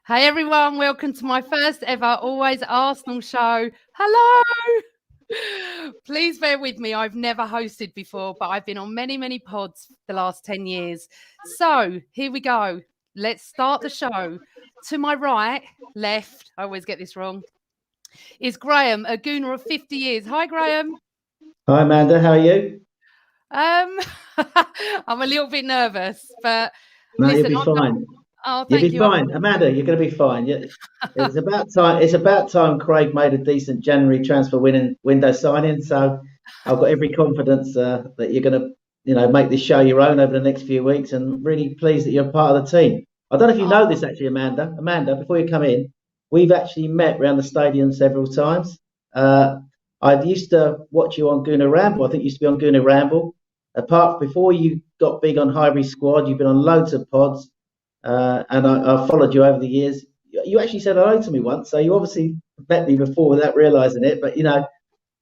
Hey everyone, welcome to my first ever Always Arsenal show. Hello! Please bear with me, I've never hosted before, but I've been on many pods the last 10 years. So here we go. Let's start the show. To my right, left, I always get this wrong, is Graham, a gooner of 50 years. Hi, Graham. Hi, Amanda. How are you? I'm a little bit nervous, but No, listen, you'll be fine. Oh, You'll thank be you. fine, Amanda. You're going to be fine. It's about time. It's about time Craig made a decent January transfer window signing. So I've got every confidence that you're going to, make this show your own over the next few weeks, and really pleased that you're part of the team. I don't know if you know this actually, Amanda. Amanda, before you come in, we've actually met around the stadium several times. I used to watch you on Gooner Ramble. I think you used to be on Gooner Ramble. Before you got big on Highbury Squad, you've been on loads of pods. And I followed you over the years. You actually said hello to me once, so you obviously met me before without realising it. But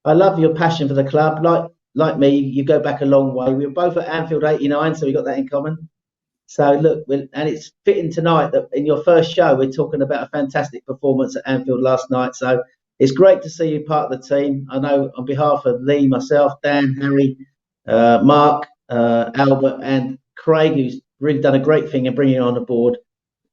I love your passion for the club. Like me, you go back a long way. We were both at Anfield '89, so we got that in common. So look, and it's fitting tonight that in your first show we're talking about a fantastic performance at Anfield last night. So it's great to see you part of the team. I know on behalf of Lee, myself, Dan, Harry, Mark, Albert, and Craig, who's really done a great thing in bringing you on the board.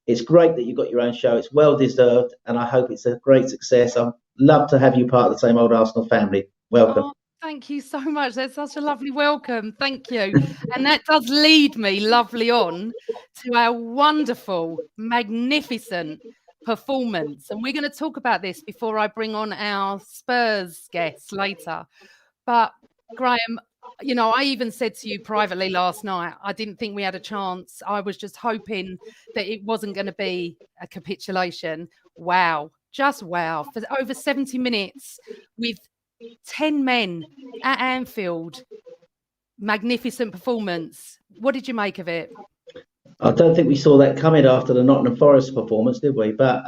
It's great that you've got your own show. It's well deserved, and I hope it's a great success. I'd love to have you part of the same old Arsenal family. Welcome. Oh, thank you so much. That's such a lovely welcome. Thank you. And that does lead me lovely on to our wonderful, magnificent performance. And we're going to talk about this before I bring on our Spurs guests later. But Graham, I even said to you privately last night, I didn't think we had a chance. I was just hoping that it wasn't going to be a capitulation. Wow. Just wow. For over 70 minutes with 10 men at Anfield. Magnificent performance. What did you make of it? I don't think we saw that coming after the Nottingham Forest performance, did we? But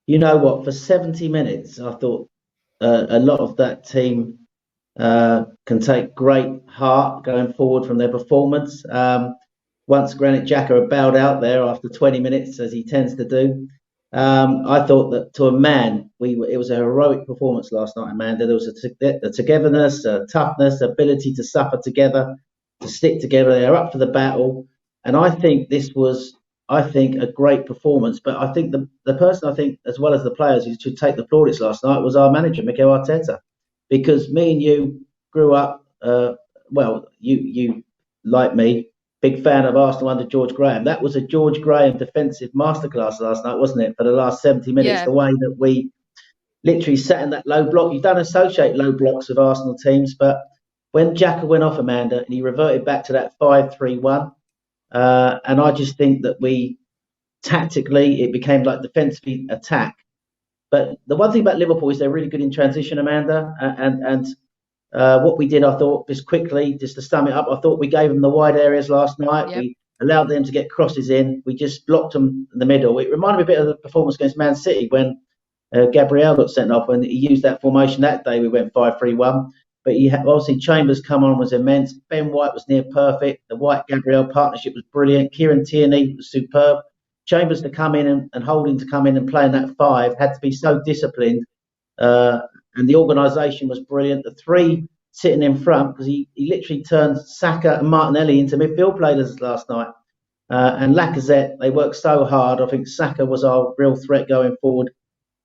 you know what? For 70 minutes, I thought a lot of that team can take great heart going forward from their performance. Once Granit Xhaka had bowed out there after 20 minutes, as he tends to do, I thought that to a man, it was a heroic performance last night, Amanda. There was a togetherness, a toughness, ability to suffer together, to stick together. They're up for the battle. And I think this was, a great performance. But I think the person, as well as the players, who should take the plaudits last night was our manager, Mikel Arteta. Because me and you grew up, you like me, big fan of Arsenal under George Graham. That was a George Graham defensive masterclass last night, wasn't it? For the last 70 minutes, The way that we literally sat in that low block. You don't associate low blocks with Arsenal teams, but when Xhaka went off, Amanda, and he reverted back to that 5-3-1, and I just think that we tactically it became like defensively attack. But the one thing about Liverpool is they're really good in transition, Amanda. And what we did, I thought, just to sum it up, I thought we gave them the wide areas last night. Yep. We allowed them to get crosses in. We just blocked them in the middle. It reminded me a bit of the performance against Man City when Gabriel got sent off. When he used that formation that day, we went 5-3-1. But obviously Chambers come on was immense. Ben White was near perfect. The White-Gabriel partnership was brilliant. Kieran Tierney was superb. Chambers to come in and Holding to come in and play in that 5 had to be so disciplined, and the organisation was brilliant. The 3 sitting in front, because he literally turned Saka and Martinelli into midfield players last night, and Lacazette, they worked so hard. I think Saka was our real threat going forward,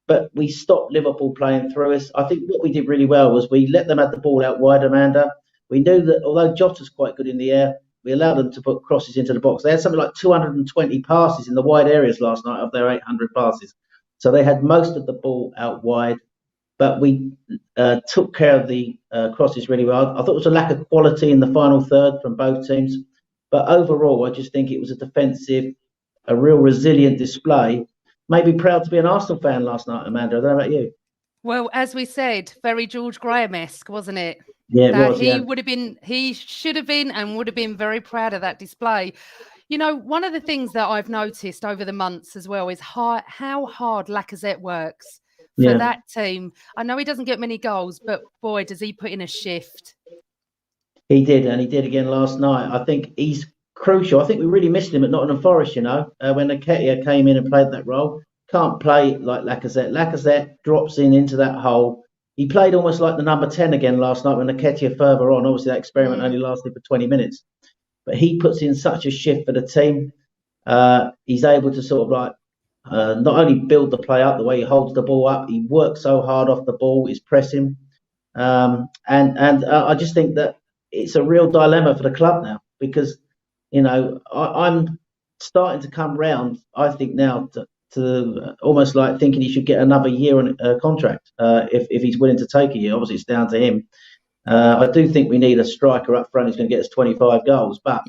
but we stopped Liverpool playing through us. I think what we did really well was we let them have the ball out wide, Amanda. We knew that although Jota's quite good in the air, we allowed them to put crosses into the box. They had something like 220 passes in the wide areas last night of their 800 passes. So they had most of the ball out wide, but we took care of the crosses really well. I thought there was a lack of quality in the final third from both teams. But overall, I just think it was a real resilient display. Made me proud to be an Arsenal fan last night, Amanda. I don't know about you. Well, as we said, very George Graham-esque, wasn't it? Yeah, it was. He should have been and would have been very proud of that display. One of the things that I've noticed over the months as well is how hard Lacazette works for that team. I know he doesn't get many goals, but boy, does he put in a shift. He did, and he did again last night. I think he's crucial. I think we really missed him at Nottingham Forest, when Nketiah came in and played that role. can't play like Lacazette. Lacazette drops into that hole. He played almost like the number 10 again last night when Nketiah further on. Obviously, that experiment only lasted for 20 minutes. But he puts in such a shift for the team. He's able to sort of like not only build the play up, the way he holds the ball up, he works so hard off the ball, he's pressing. And I just think that it's a real dilemma for the club now because, I'm starting to come round, I think now, to almost like thinking he should get another year on a contract if he's willing to take a year. Obviously, it's down to him. I do think we need a striker up front who's going to get us 25 goals. But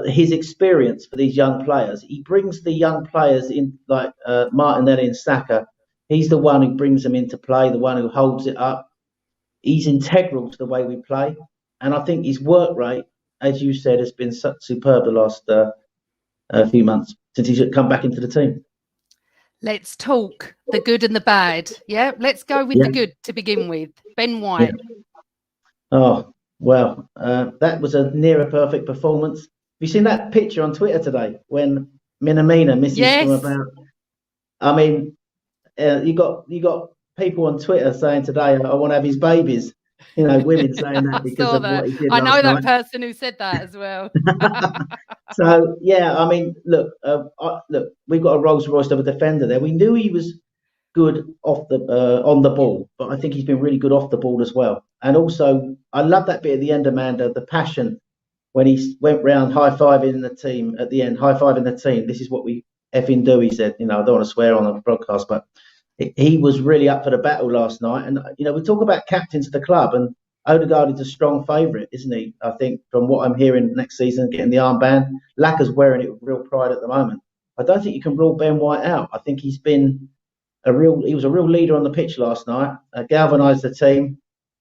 his experience for these young players, he brings the young players in like Martinelli and Saka. He's the one who brings them into play, the one who holds it up. He's integral to the way we play. And I think his work rate, as you said, has been superb the last few months since he's come back into the team. Let's talk the good and the bad. Yeah, let's go with the good to begin with. Ben White. Yeah. Oh, well, that was a near a perfect performance. Have you seen that picture on Twitter today when Minamino misses from about? I mean, you got people on Twitter saying today, "I want to have his babies." Women saying that because of what he did last night. I know that person who said that as well. So yeah, I mean, look, we've got a Rolls Royce of a defender there. We knew he was good off the on the ball, but I think he's been really good off the ball as well. And also, I love that bit at the end, Amanda, the passion when he went round high-fiving the team at the end, high-fiving the team. This is what we effing do, he said. I don't want to swear on the broadcast, but he was really up for the battle last night. And, we talk about captains of the club, and Odegaard is a strong favourite, isn't he? I think from what I'm hearing next season, getting the armband. Lacaz's wearing it with real pride at the moment. I don't think you can rule Ben White out. I think he was a real leader on the pitch last night, galvanised the team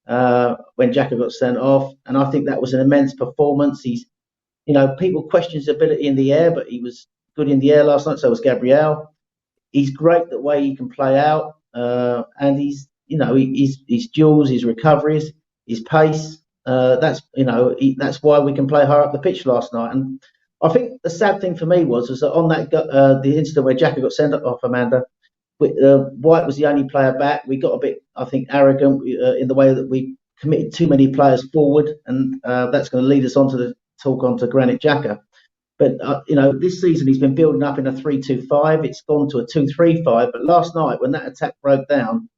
when Xhaka got sent off. And I think that was an immense performance. People question his ability in the air, but he was good in the air last night. So was Gabriel. He's great the way he can play out. And his duels, his recoveries, his pace. That's why we can play higher up the pitch last night. And I think the sad thing for me was that on that the incident where Xhaka got sent off, Amanda, White was the only player back. We got a bit, I think, arrogant in the way that we committed too many players forward, and that's going to lead us on to Granit Xhaka. But this season he's been building up in a 3-2-5. It's gone to a 2-3-5. But last night, when that attack broke down,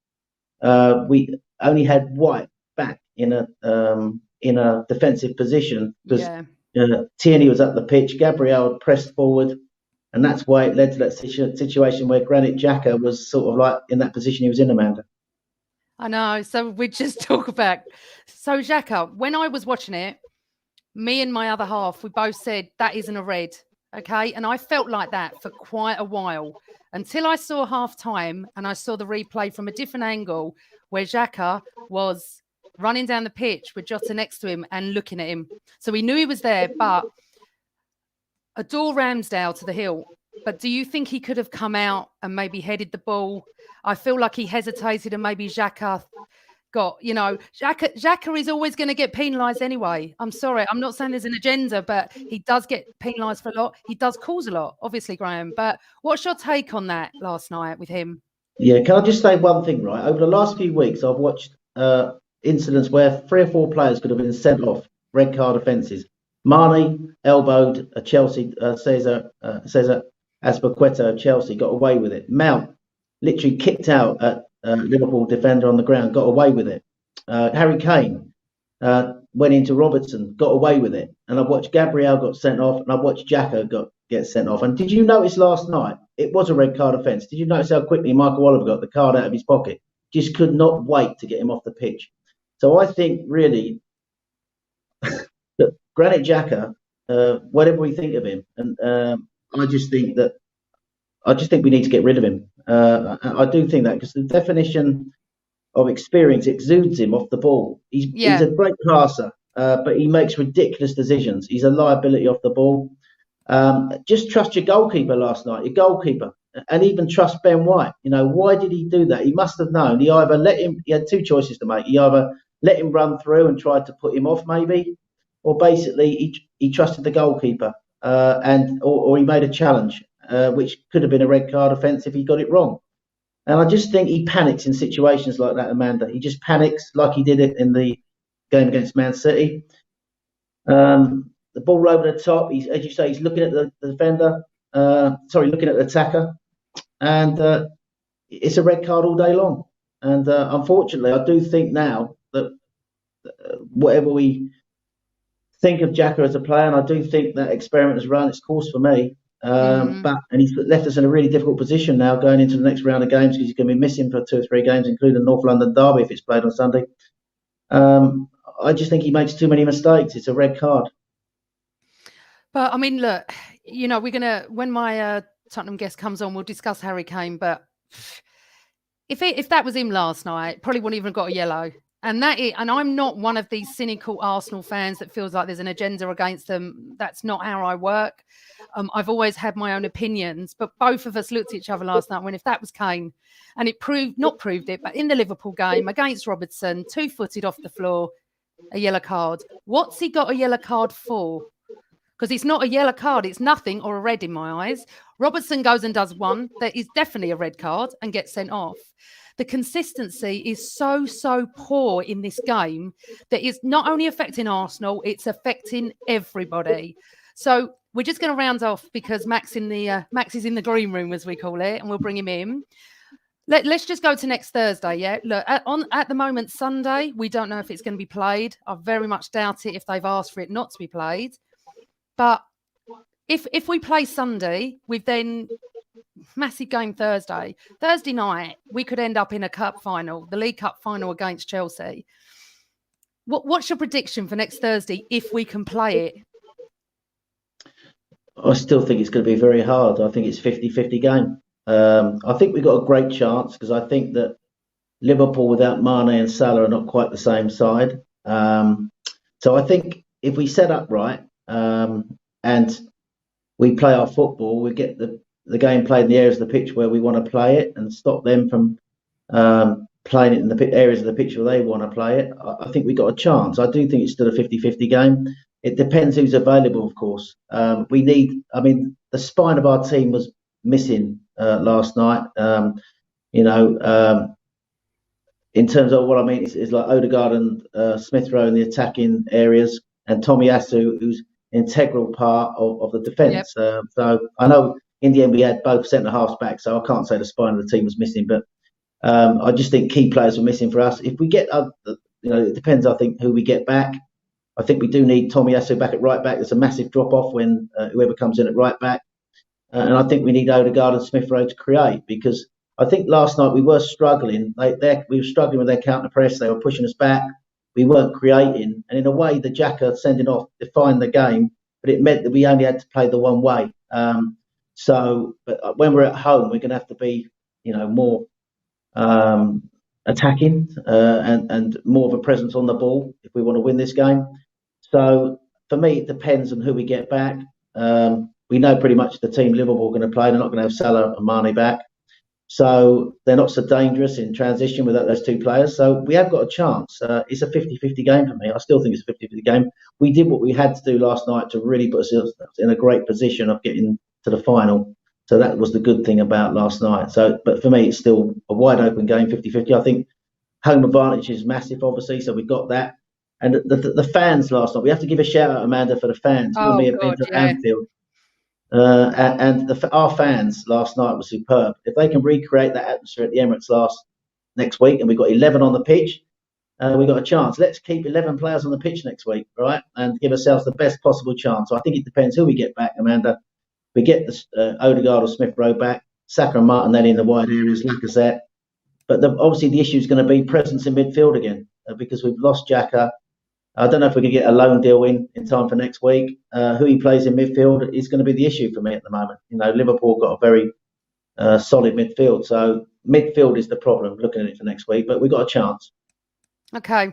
we only had White back in a defensive position because Tierney was up the pitch. Gabriel pressed forward. And that's why it led to that situation where Granit Xhaka was sort of like in that position he was in, Amanda. I know. So we just talk about... So Xhaka, when I was watching it, me and my other half, we both said, that isn't a red, okay? And I felt like that for quite a while until I saw half-time and I saw the replay from a different angle where Xhaka was running down the pitch with Jota next to him and looking at him. So we knew he was there, but... Adore Ramsdale to the hill, but do you think he could have come out and maybe headed the ball? I feel like he hesitated and maybe Xhaka got, Xhaka is always going to get penalised anyway. I'm sorry. I'm not saying there's an agenda, but he does get penalised for a lot. He does cause a lot, obviously, Graham. But what's your take on that last night with him? Yeah, can I just say one thing, right? Over the last few weeks, I've watched incidents where 3 or 4 players could have been sent off, red card offences. Mane elbowed a Chelsea, Cesar Azpilicueta of Chelsea, got away with it. Mount literally kicked out at Liverpool defender on the ground, got away with it. Harry Kane went into Robertson, got away with it. And I've watched Gabriel got sent off, and I've watched Xhaka get sent off. And did you notice last night, it was a red card offence. Did you notice how quickly Michael Oliver got the card out of his pocket? Just could not wait to get him off the pitch. So I think really... Granit Xhaka, whatever we think of him, and I just think we need to get rid of him. I do think that because the definition of experience exudes him off the ball. He's a great passer, but he makes ridiculous decisions. He's a liability off the ball. Just trust your goalkeeper last night, and even trust Ben White. Why did he do that? He must have known. He had 2 choices to make. He either let him run through and tried to put him off, maybe. Or basically, he trusted the goalkeeper, or he made a challenge. which could have been a red card offence if he got it wrong. And I just think he panics in situations like that, Amanda. He just panics like he did it in the game against Man City. The ball over the top, as you say, he's looking at the defender, looking at the attacker, and it's a red card all day long. And unfortunately, I do think now that whatever we think of Xhaka as a player, and I do think that experiment has run its course for me. And he's left us in a really difficult position now going into the next round of games because he's going to be missing for 2 or 3 games, including the North London derby if it's played on Sunday. I just think he makes too many mistakes. It's a red card. But I mean, look, we're gonna when my Tottenham guest comes on, we'll discuss Harry Kane. But if that was him last night, probably wouldn't even have got a yellow. And I'm not one of these cynical Arsenal fans that feels like there's an agenda against them. That's not how I work. I've always had my own opinions, but both of us looked at each other last night and went, if that was Kane, and it not proved it, but in the Liverpool game against Robertson, 2-footed off the floor, a yellow card. What's he got a yellow card for? Because it's not a yellow card. It's nothing or a red in my eyes. Robertson goes and does one that is definitely a red card and gets sent off. The consistency is so poor in this game that it's not only affecting Arsenal, it's affecting everybody. So we're just going to round off because Max is in the green room, as we call it, and we'll bring him in. Let's just go to next Thursday, yeah? Look, at the moment, Sunday, we don't know if it's going to be played. I very much doubt it if they've asked for it not to be played. But if we play Sunday, we've then massive game Thursday. Thursday night, we could end up in a cup final, the League Cup final against Chelsea. What's your prediction for next Thursday if we can play it? I still think it's going to be very hard. I think it's 50-50 game. I think we've got a great chance because I think that Liverpool without Mane and Salah are not quite the same side. So I think if we set up right and we play our football, we get the game played in the areas of the pitch where we want to play it and stop them from playing it in the areas of the pitch where they want to play it. I think we got a chance. I do think it's still a 50-50 game. It depends who's available, of course. The spine of our team was missing last night. In terms of what I mean, it's like Odegaard and Smith Rowe in the attacking areas and Tomiyasu, who's an integral part of the defence. Yep. So I know in the end we had both centre-halves back, so I can't say the spine of the team was missing, but I just think key players were missing for us. If we get, it depends, I think, who we get back. I think we do need Tomiyasu back at right back. There's a massive drop-off when whoever comes in at right back. And I think we need Odegaard and Smith Rowe to create, because I think last night we were struggling. We were struggling with their counter-press. They were pushing us back. We weren't creating. And in a way, the Xhaka sending off defined the game, but it meant that we only had to play the one way. But when we're at home, we're going to have to be, more attacking and more of a presence on the ball if we want to win this game. So for me, it depends on who we get back. We know pretty much the team Liverpool are going to play. They're not going to have Salah and Mane back. So they're not so dangerous in transition without those two players. So we have got a chance. It's a 50-50 game for me. I still think it's a 50-50 game. We did what we had to do last night to really put us in a great position of getting to the final. So that was the good thing about last night. But for me, it's still a wide open game, 50-50. I think home advantage is massive, obviously. So we've got that. And the fans last night, we have to give a shout out, Amanda, for the fans. Oh, may have been to Anfield. Our fans last night were superb. If they can recreate that atmosphere at the Emirates next week, and we've got 11 on the pitch, we've got a chance. Let's keep 11 players on the pitch next week, right? And give ourselves the best possible chance. So I think it depends who we get back, Amanda. We get the Odegaard or Smith Rowe back, Saka and Martinelli in the wide areas, Lacazette. But obviously the issue is going to be presence in midfield again, because we've lost Xhaka. I don't know if we can get a loan deal in time for next week. Who he plays in midfield is going to be the issue for me at the moment. Liverpool got a very solid midfield. So midfield is the problem, looking at it for next week. But we've got a chance. Okay.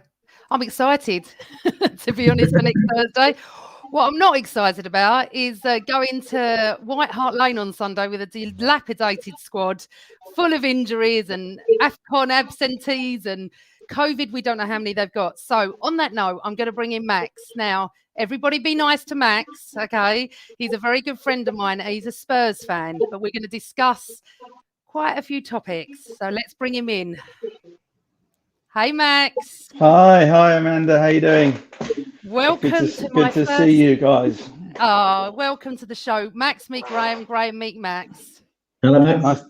I'm excited, to be honest, for next Thursday. What I'm not excited about is going to White Hart Lane on Sunday with a dilapidated squad full of injuries and AFCON absentees and COVID, we don't know how many they've got. So on that note, I'm going to bring in Max. Now, everybody be nice to Max, okay? He's a very good friend of mine. He's a Spurs fan, but we're going to discuss quite a few topics. So let's bring him in. Hey, Max. Hi, Amanda. How you doing? Welcome to my good to first... see you guys. Welcome to the show. Max, meet Graham. Graham, meet Max. Hello, Max.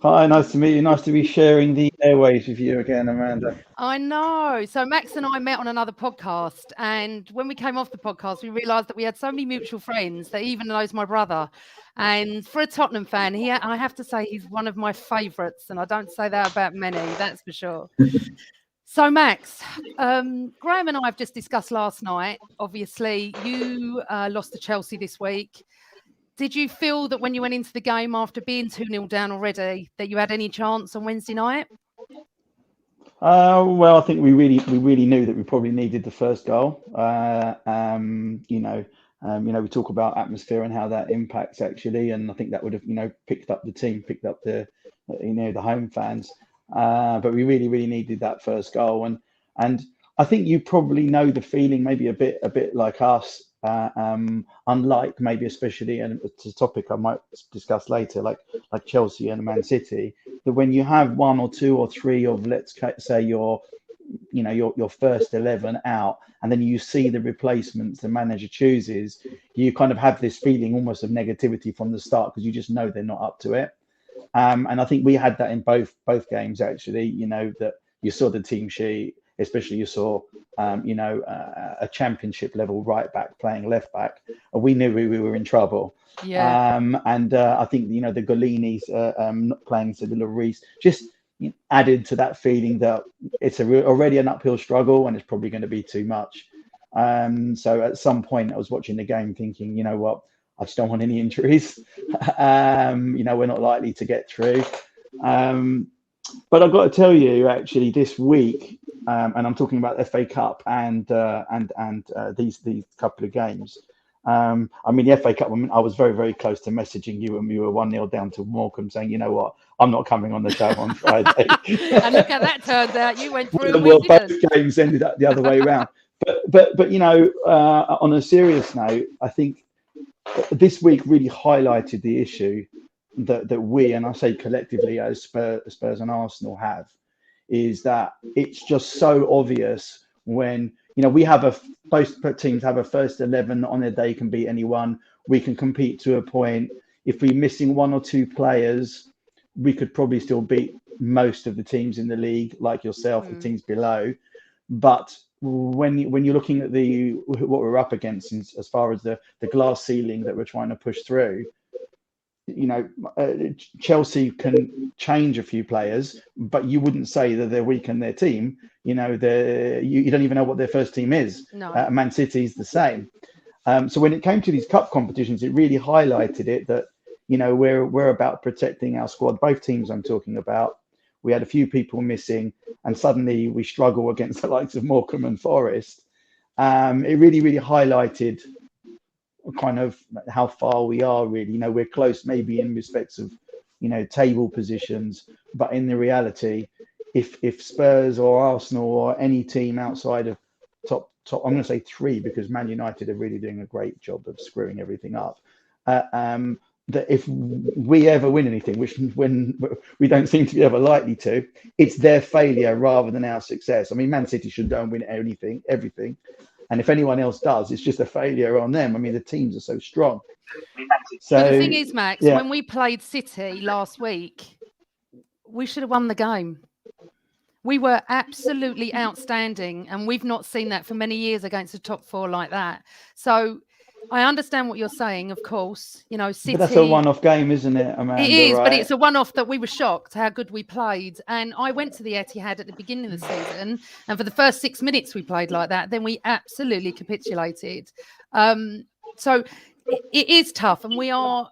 Nice to meet you. Nice to be sharing the airwaves with you again, Amanda. I know. So Max and I met on another podcast, and when we came off the podcast, we realised that we had so many mutual friends that he even knows my brother. And for a Tottenham fan, I have to say he's one of my favourites, and I don't say that about many, that's for sure. So Max, Graham and I have just discussed last night. Obviously, you lost to Chelsea this week. Did you feel that when you went into the game after being 2-0 down already, that you had any chance on Wednesday night? Well, I think we really knew that we probably needed the first goal. We talk about atmosphere and how that impacts actually, and I think that would have picked up the home fans. But we really needed that first goal, and I think you probably know the feeling, maybe a bit like us. Unlike maybe especially, and it's a topic I might discuss later, like Chelsea and Man City, that when you have one or two or three of, let's say, your first 11 out, and then you see the replacements the manager chooses, you kind of have this feeling almost of negativity from the start, because you just know they're not up to it. And I think we had that in both games actually. That you saw the team sheet, especially you saw a championship level right back playing left back. We knew we were in trouble. Yeah. And I think the Gollinis not playing Sevilla Reese just added to that feeling that it's already an uphill struggle and it's probably going to be too much. So at some point I was watching the game thinking, you know what, I just don't want any injuries. We're not likely to get through. But I've got to tell you, actually, this week, and I'm talking about the FA Cup and these couple of games. The FA Cup, I was very, very close to messaging you when we were 1-0 down to Morecambe, saying, you know what, I'm not coming on the show on Friday. And look how that turned out. You went through. Well, both games ended up the other way around. But on a serious note, I think this week really highlighted the issue that we, and I say collectively as Spurs and Arsenal have, is that it's just so obvious when we have both teams have a first 11 on a day, can beat anyone. We can compete to a point. If we're missing one or two players, we could probably still beat most of the teams in the league, like yourself, the teams below. But when you're looking at what we're up against as far as the glass ceiling that we're trying to push through, Chelsea can change a few players, but you wouldn't say that they're weak in their team. You don't even know what their first team is. No. Man City is the same. So when it came to these cup competitions, it really highlighted it that we're about protecting our squad. Both teams I'm talking about. We had a few people missing, and suddenly we struggle against the likes of Morecambe and Forest. It really highlighted kind of how far we are really. We're close maybe in respects of table positions, but in the reality, if Spurs or Arsenal or any team outside of top I'm going to say three, because Man United are really doing a great job of screwing everything up, that if we ever win anything, which when we don't seem to be ever likely to, it's their failure rather than our success. I mean, Man City should go and win everything. And if anyone else does, it's just a failure on them. I mean, the teams are so strong. So but the thing is, Max, when we played City last week, we should have won the game. We were absolutely outstanding, and we've not seen that for many years against the top four like that. So I understand what you're saying, of course. City. But that's a one-off game, isn't it, Amanda? It is, right? But it's a one-off that we were shocked how good we played. And I went to the Etihad at the beginning of the season, and for the first 6 minutes we played like that. Then we absolutely capitulated. So it is tough, and we are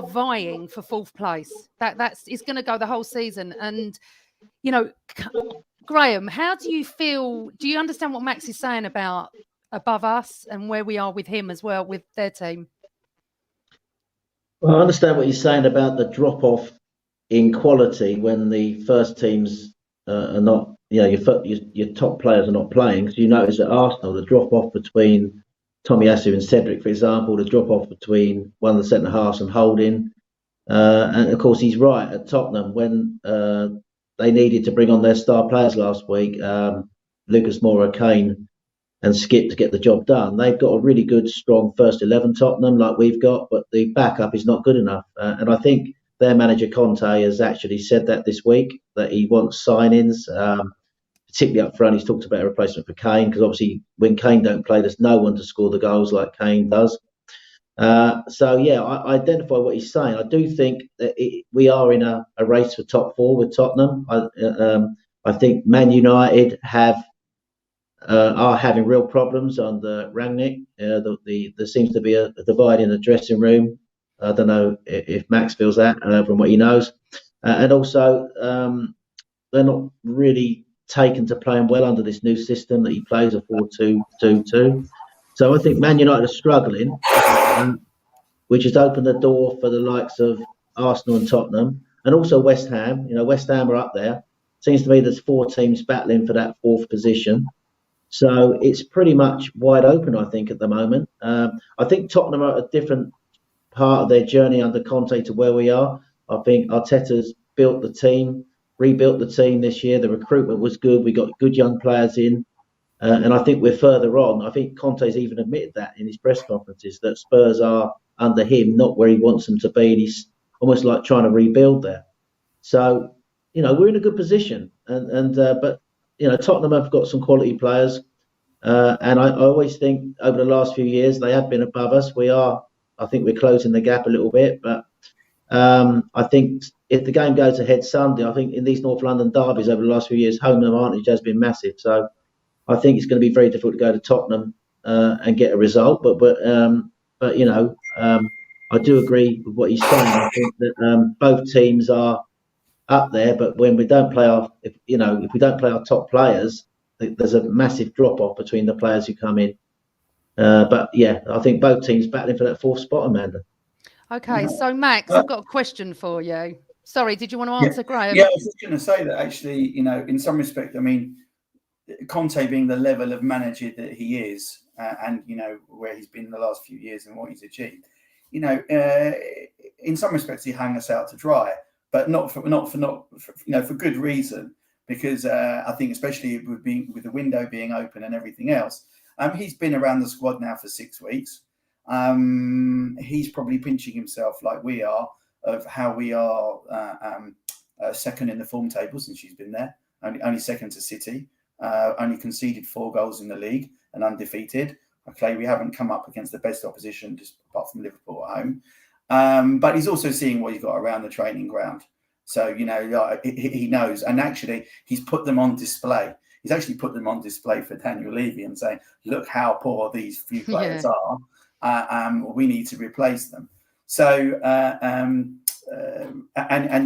vying for fourth place. It's going to go the whole season. And Graham, how do you feel? Do you understand what Max is saying about above us and where we are with him as well, with their team? Well, I understand what you're saying about the drop off in quality when the first teams are not your top players are not playing. So you notice at Arsenal, the drop off between Tomiyasu and Cedric, for example, the drop off between one of the centre halves and Holding. And of course, he's right at Tottenham when they needed to bring on their star players last week, Lucas Moura, Kane, and Skip to get the job done. They've got a really good, strong first 11 Tottenham like we've got, but the backup is not good enough. And I think their manager Conte has actually said that this week, that he wants signings, particularly up front. He's talked about a replacement for Kane, because obviously when Kane don't play, there's no one to score the goals like Kane does. So yeah, I identify what he's saying. I do think that we are in a race for top four with Tottenham. I think Man United are having real problems under Rangnick. There seems to be a divide in the dressing room. I don't know if Max feels that from what he knows, and also they're not really taken to playing well under this new system that he plays, a 4-2-2-2. So I think Man United are struggling, which has opened the door for the likes of Arsenal and Tottenham, and also West Ham. West Ham are up there. Seems to me there's 4 teams battling for that 4th position. So it's pretty much wide open, I think, at the moment. I think Tottenham are at a different part of their journey under Conte to where we are. I think Arteta's rebuilt the team this year. The recruitment was good. We got good young players in. And I think we're further on. I think Conte's even admitted that in his press conferences, that Spurs are, under him, not where he wants them to be. And he's almost like trying to rebuild there. So, we're in a good position. But Tottenham have got some quality players. And I always think over the last few years, they have been above us. I think we're closing the gap a little bit. But I think if the game goes ahead Sunday, I think in these North London derbies over the last few years, home advantage has been massive. So I think it's going to be very difficult to go to Tottenham and get a result. But I do agree with what he's saying. I think that both teams are up there, but when we don't play if we don't play our top players, there's a massive drop off between the players who come in. But yeah, I think both teams battling for that 4th spot, Amanda. Okay, so Max, I've got a question for you. Sorry, did you want to answer, Graham? Yeah, I was just going to say that actually, in some respect, I mean, Conte being the level of manager that he is, and where he's been in the last few years and what he's achieved, in some respects he hung us out to dry, but not for good reason, because I think especially with the window being open and everything else, he's been around the squad now for 6 weeks. He's probably pinching himself like we are of how we are second in the form table since she's been there, only second to City. Only conceded 4 goals in the league and undefeated. Okay, we haven't come up against the best opposition, just apart from Liverpool at home. But he's also seeing what he's got around the training ground. So, he knows. And actually, he's put them on display. He's actually put them on display for Daniel Levy and saying, look how poor these few players are. We need to replace them. So, and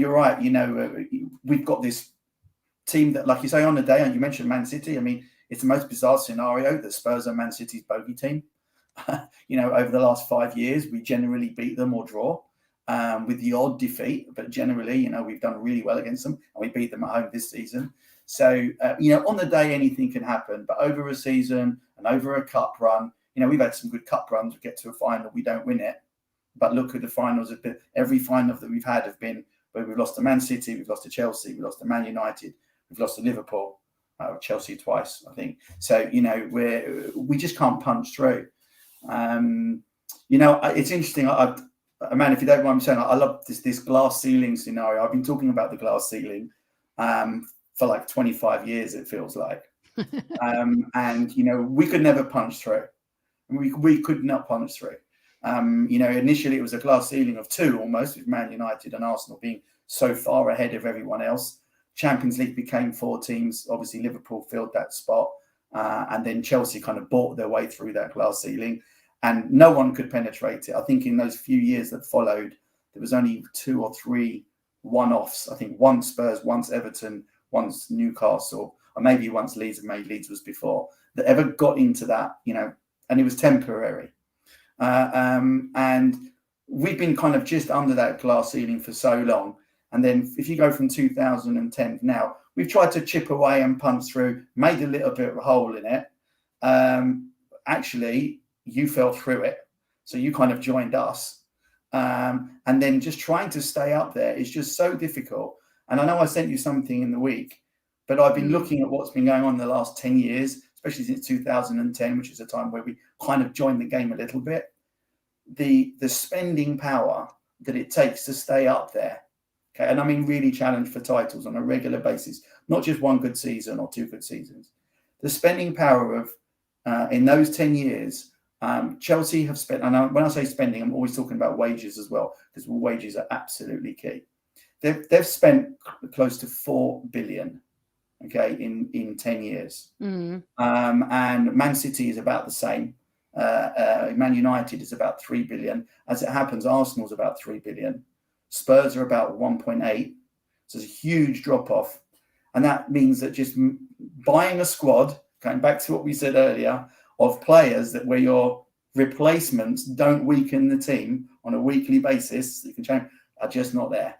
you're right, we've got this team that, like you say, on the day, and you mentioned Man City. I mean, it's the most bizarre scenario that Spurs are Man City's bogey team. Over the last 5 years, we generally beat them or draw with the odd defeat, but generally, we've done really well against them, and we beat them at home this season. So, on the day, anything can happen, but over a season and over a cup run, we've had some good cup runs. We get to a final, we don't win it. But look at the finals. Every final that we've had have been where we've lost to Man City, we've lost to Chelsea, we've lost to Man United, we've lost to Liverpool, Chelsea twice, I think. So, we just can't punch through. It's interesting. Man, if you don't mind me saying, I love this glass ceiling scenario. I've been talking about the glass ceiling for like 25 years, it feels like. And, we could never punch through. We could not punch through. Initially it was a glass ceiling of 2 almost, with Man United and Arsenal being so far ahead of everyone else. Champions League became 4 teams. Obviously, Liverpool filled that spot. And then Chelsea kind of bought their way through that glass ceiling. And no one could penetrate it. I think in those few years that followed, there was only 2 or 3 one-offs. I think once Spurs, once Everton, once Newcastle, or maybe once Leeds, and maybe Leeds was before, that ever got into that, and it was temporary. And we've been kind of just under that glass ceiling for so long. And then if you go from 2010 now, we've tried to chip away and punch through, made a little bit of a hole in it. Actually, you fell through it. So you kind of joined us. And then just trying to stay up there is just so difficult. And I know I sent you something in the week, but I've been looking at what's been going on in the last 10 years, especially since 2010, which is a time where we kind of joined the game a little bit. The spending power that it takes to stay up there. Okay, and I mean really challenge for titles on a regular basis, not just one good season or two good seasons. The spending power of in those 10 years, Chelsea have spent, and when I say spending, I'm always talking about wages as well, because wages are absolutely key. They've spent close to 4 billion, okay, in 10 years. And Man City is about the same. Man United is about 3 billion. As it happens, Arsenal's about 3 billion. Spurs are about 1.8. So it's a huge drop off. And that means that just buying a squad, going back to what we said earlier, of players that where your replacements don't weaken the team on a weekly basis, you can change, are just not there.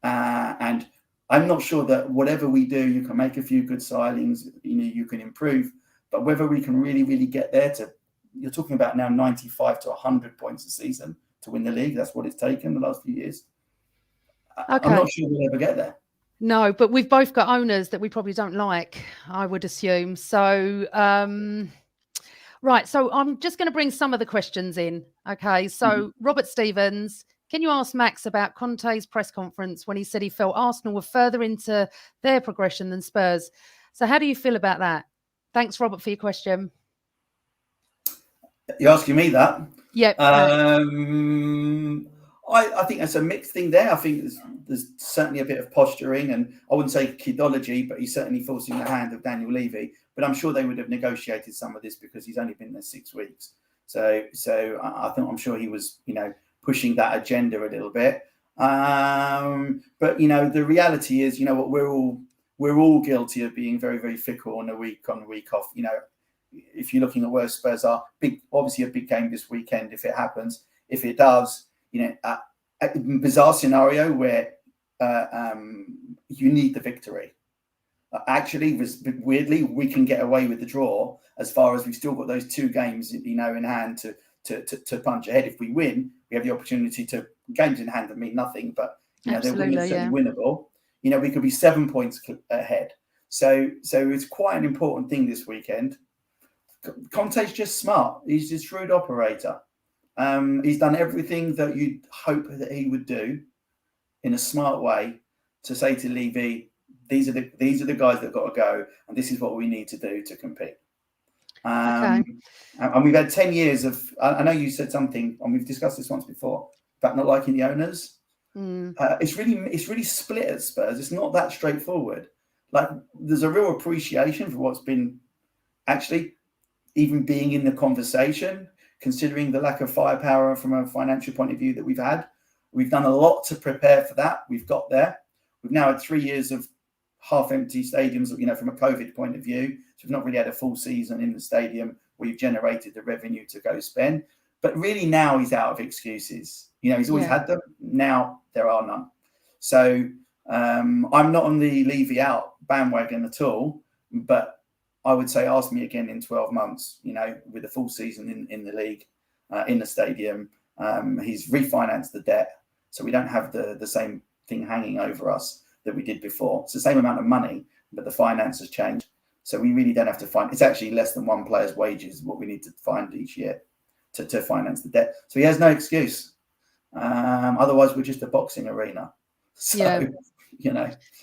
And I'm not sure that whatever we do, you can make a few good signings, you can improve, but whether we can really, really get there to, you're talking about now 95 to 100 points a season to win the league. That's what it's taken the last few years. Okay. I'm not sure we'll ever get there. No, but we've both got owners that we probably don't like, I would assume. So, right. So I'm just going to bring some of the questions in. Okay. So Robert Stevens, can you ask Max about Conte's press conference when he said he felt Arsenal were further into their progression than Spurs? So how do you feel about that? Thanks, Robert, for your question. You're asking me that? Yep. I think that's a mixed thing there. I think there's certainly a bit of posturing, and I wouldn't say kidology, but he's certainly forcing the hand of Daniel Levy. But I'm sure they would have negotiated some of this because he's only been there 6 weeks. So I'm sure he was, pushing that agenda a little bit. But the reality is, what we're all guilty of being very, very fickle on a week on, week off. If you're looking at where Spurs are, obviously a big game this weekend if it happens. If it does, a bizarre scenario where you need the victory. Actually, weirdly, we can get away with the draw as far as we've still got those 2 games, in hand to punch ahead. If we win, we have the opportunity to games in hand that mean nothing, but they're certainly winnable. We could be 7 points ahead. So it's quite an important thing this weekend. Conte's just smart. He's a shrewd operator. He's done everything that you'd hope that he would do in a smart way to say to Levy, these are the guys that got to go, and this is what we need to do to compete. And we've had 10 years of. I know you said something, and we've discussed this once before about not liking the owners. It's really split at Spurs. It's not that straightforward. Like there's a real appreciation for what's been actually even being in the conversation, considering the lack of firepower from a financial point of view that we've had. We've done a lot to prepare for that. We've got there. We've now had 3 years of half-empty stadiums, from a COVID point of view. So we've not really had a full season in the stadium where you've generated the revenue to go spend. But really now he's out of excuses. He's always had them. Now there are none. So I'm not on the Levy out bandwagon at all. But I would say ask me again in 12 months, with a full season in the league, in the stadium. He's refinanced the debt. So we don't have the same thing hanging over us that we did before. It's the same amount of money, but the finance has changed. So we really don't have to find. It's actually less than one player's wages what we need to find each year to finance the debt. So he has no excuse. Otherwise, we're just a boxing arena. So,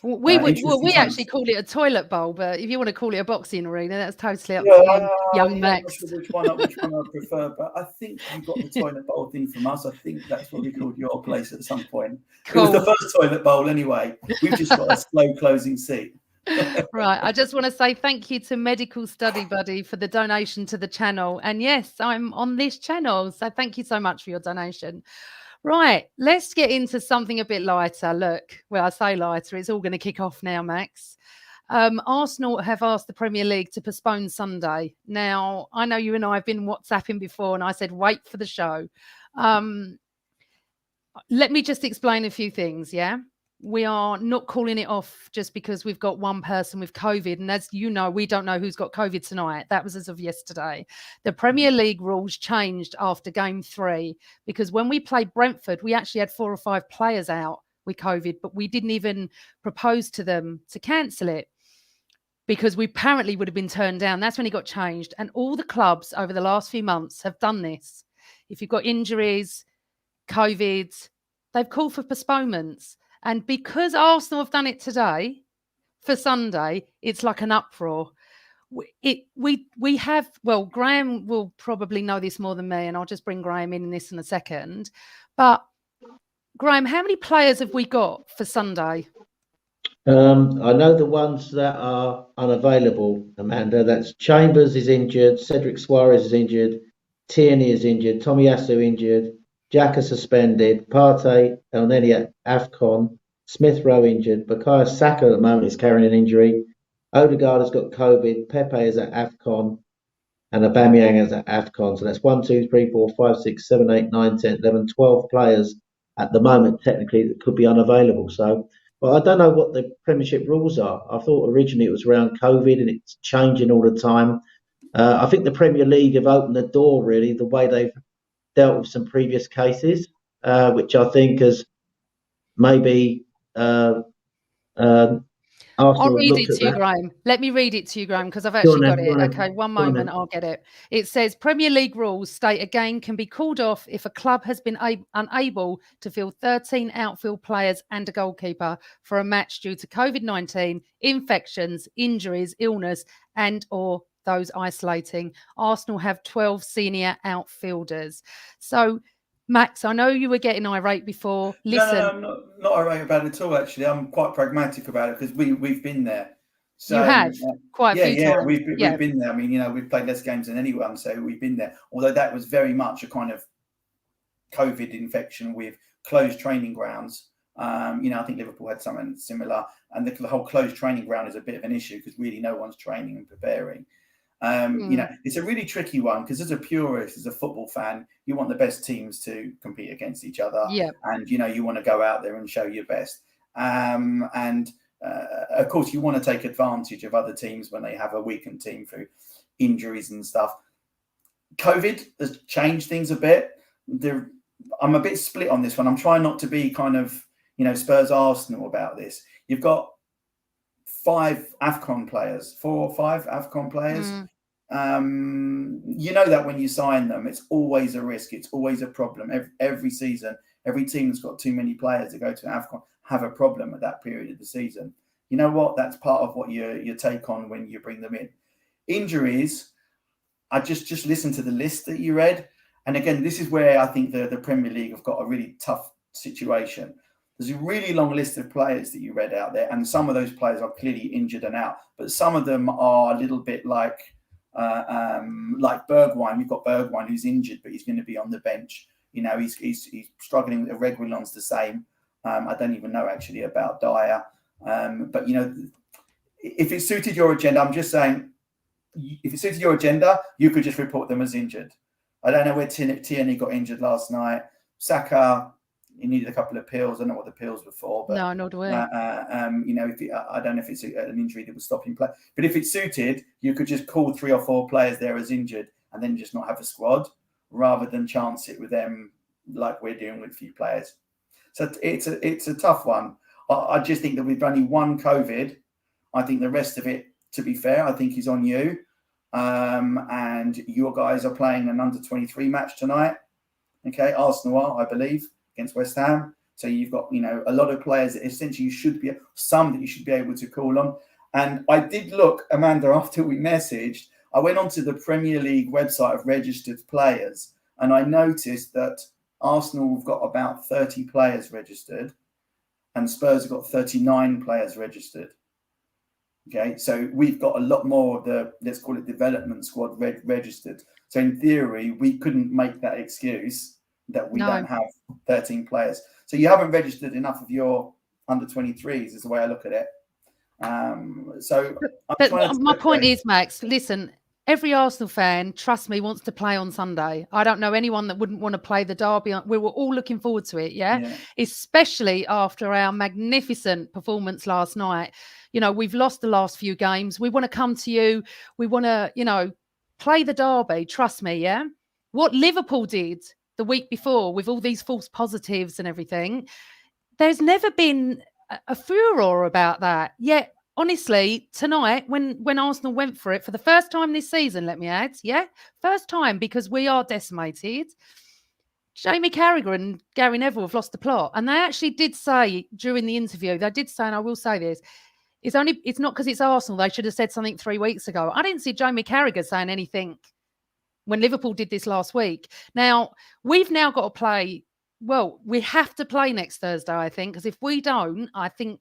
we actually call it a toilet bowl, but if you want to call it a boxing arena, that's totally up to you, young Max. I'm not sure which one I prefer, but I think you got the toilet bowl thing from us. I think that's what we called your place at some point. Cool. It was the first toilet bowl anyway. We've just got a slow closing seat. Right. I just want to say thank you to Medical Study Buddy for the donation to the channel. And yes, I'm on this channel. So thank you so much for your donation. Right, let's get into something a bit lighter. Look, well, I say lighter, it's all going to kick off now, Max. Arsenal have asked the Premier League to postpone Sunday. Now, I know you and I have been WhatsApping before, and I said, wait for the show. Let me just explain a few things, yeah? we are not calling it off just because we've got one person with COVID. And as you know, we don't know who's got COVID tonight. That was as of yesterday. The Premier League rules changed after game 3, because when we played Brentford, we actually had 4 or 5 players out with COVID, but we didn't even propose to them to cancel it because we apparently would have been turned down. That's when it got changed. And all the clubs over the last few months have done this. If you've got injuries, COVID, they've called for postponements. And because Arsenal have done it today for Sunday, it's like an uproar. We have, well, Graham will probably know this more than me, and I'll just bring Graham in this in a second. But Graham, how many players have we got for Sunday? I know the ones that are unavailable, Amanda. That's Chambers is injured, Cedric Suarez is injured, Tierney is injured, Tomiyasu injured, Xhaka suspended, Partey, Elneny at AFCON, Smith Rowe injured, Bukayo Saka at the moment is carrying an injury, Odegaard has got COVID, Pepe is at AFCON, and Aubameyang is at AFCON. So that's 1, 2, 3, 4, 5, 6, 7, 8, 9, 10, 11, 12 players at the moment technically that could be unavailable. So, well, I don't know what the Premiership rules are. I thought originally it was around COVID and it's changing all the time. I think the Premier League have opened the door, really, the way they've dealt with some previous cases, which I think has maybe I'll read it to you, Graham. Let me read it to you, Graham, because I've actually got it. Okay, one moment, I'll get it. It says Premier League rules state a game can be called off if a club has been unable to field 13 outfield players and a goalkeeper for a match due to COVID-19, infections, injuries, illness, and or those isolating. Arsenal have 12 senior outfielders. So, Max, I know you were getting irate before. Listen, no, I'm not irate about it at all. Actually, I'm quite pragmatic about it because we've been there. So you have quite a few times. We've been there. I mean, we've played less games than anyone, so we've been there. Although that was very much a kind of COVID infection with closed training grounds. I think Liverpool had something similar, and the whole closed training ground is a bit of an issue because really no one's training and preparing. It's a really tricky one because as a purist, as a football fan, you want the best teams to compete against each other. Yeah. And, you want to go out there and show your best. Of course, you want to take advantage of other teams when they have a weakened team through injuries and stuff. COVID has changed things a bit. I'm a bit split on this one. I'm trying not to be kind of, Spurs Arsenal about this. You've got 4 or 5 AFCON players. You know that when you sign them, it's always a risk. It's always a problem. Every season, every team that's got too many players to go to AFCON have a problem at that period of the season. You know what? That's part of what you take on when you bring them in. Injuries, I just listened to the list that you read. And again, this is where I think the Premier League have got a really tough situation. There's a really long list of players that you read out there, and some of those players are clearly injured and out. But some of them are a little bit like Bergwijn. You've got Bergwijn who's injured, but he's going to be on the bench. He's struggling with Reguilon's the same. I don't even know actually about Dyer. But if it suited your agenda, I'm just saying, if it suited your agenda, you could just report them as injured. I don't know where Tierney got injured last night. Saka, he needed a couple of pills. I don't know what the pills were for. But, no, not aware. I don't know if it's an injury that was stopping play. But if it suited, you could just call 3 or 4 players there as injured and then just not have a squad rather than chance it with them like we're doing with a few players. So it's a tough one. I just think that we've only one COVID. I think the rest of it, to be fair, I think is on you. And your guys are playing an under-23 match tonight. Okay, Arsenal are, I believe, against West Ham. So you've got, a lot of players that essentially you should be able to call on. And I did look, Amanda, after we messaged, I went onto the Premier League website of registered players, and I noticed that Arsenal have got about 30 players registered, and Spurs have got 39 players registered. Okay, so we've got a lot more of the, let's call it development squad registered. So in theory, we couldn't make that excuse that we don't have 13 players. So you haven't registered enough of your under 23s is the way I look at it. My point is, Max, listen, every Arsenal fan, trust me, wants to play on Sunday. I don't know anyone that wouldn't want to play the derby. We were all looking forward to it, yeah? Especially after our magnificent performance last night. You know, we've lost the last few games. We want to come to you. We want to, you know, play the derby. Trust me, yeah? What Liverpool did the week before with all these false positives and everything, there's never been a furore about that. Yet, honestly, tonight, when Arsenal went for it for the first time this season, let me add, yeah, first time, because we are decimated, Jamie Carragher and Gary Neville have lost the plot. And they actually did say during the interview, they did say, and I will say this, it's not because it's Arsenal. They should have said something 3 weeks ago. I didn't see Jamie Carragher saying anything when Liverpool did this last week. Now, we've now got to play. Well, we have to play next Thursday, I think, because if we don't, I think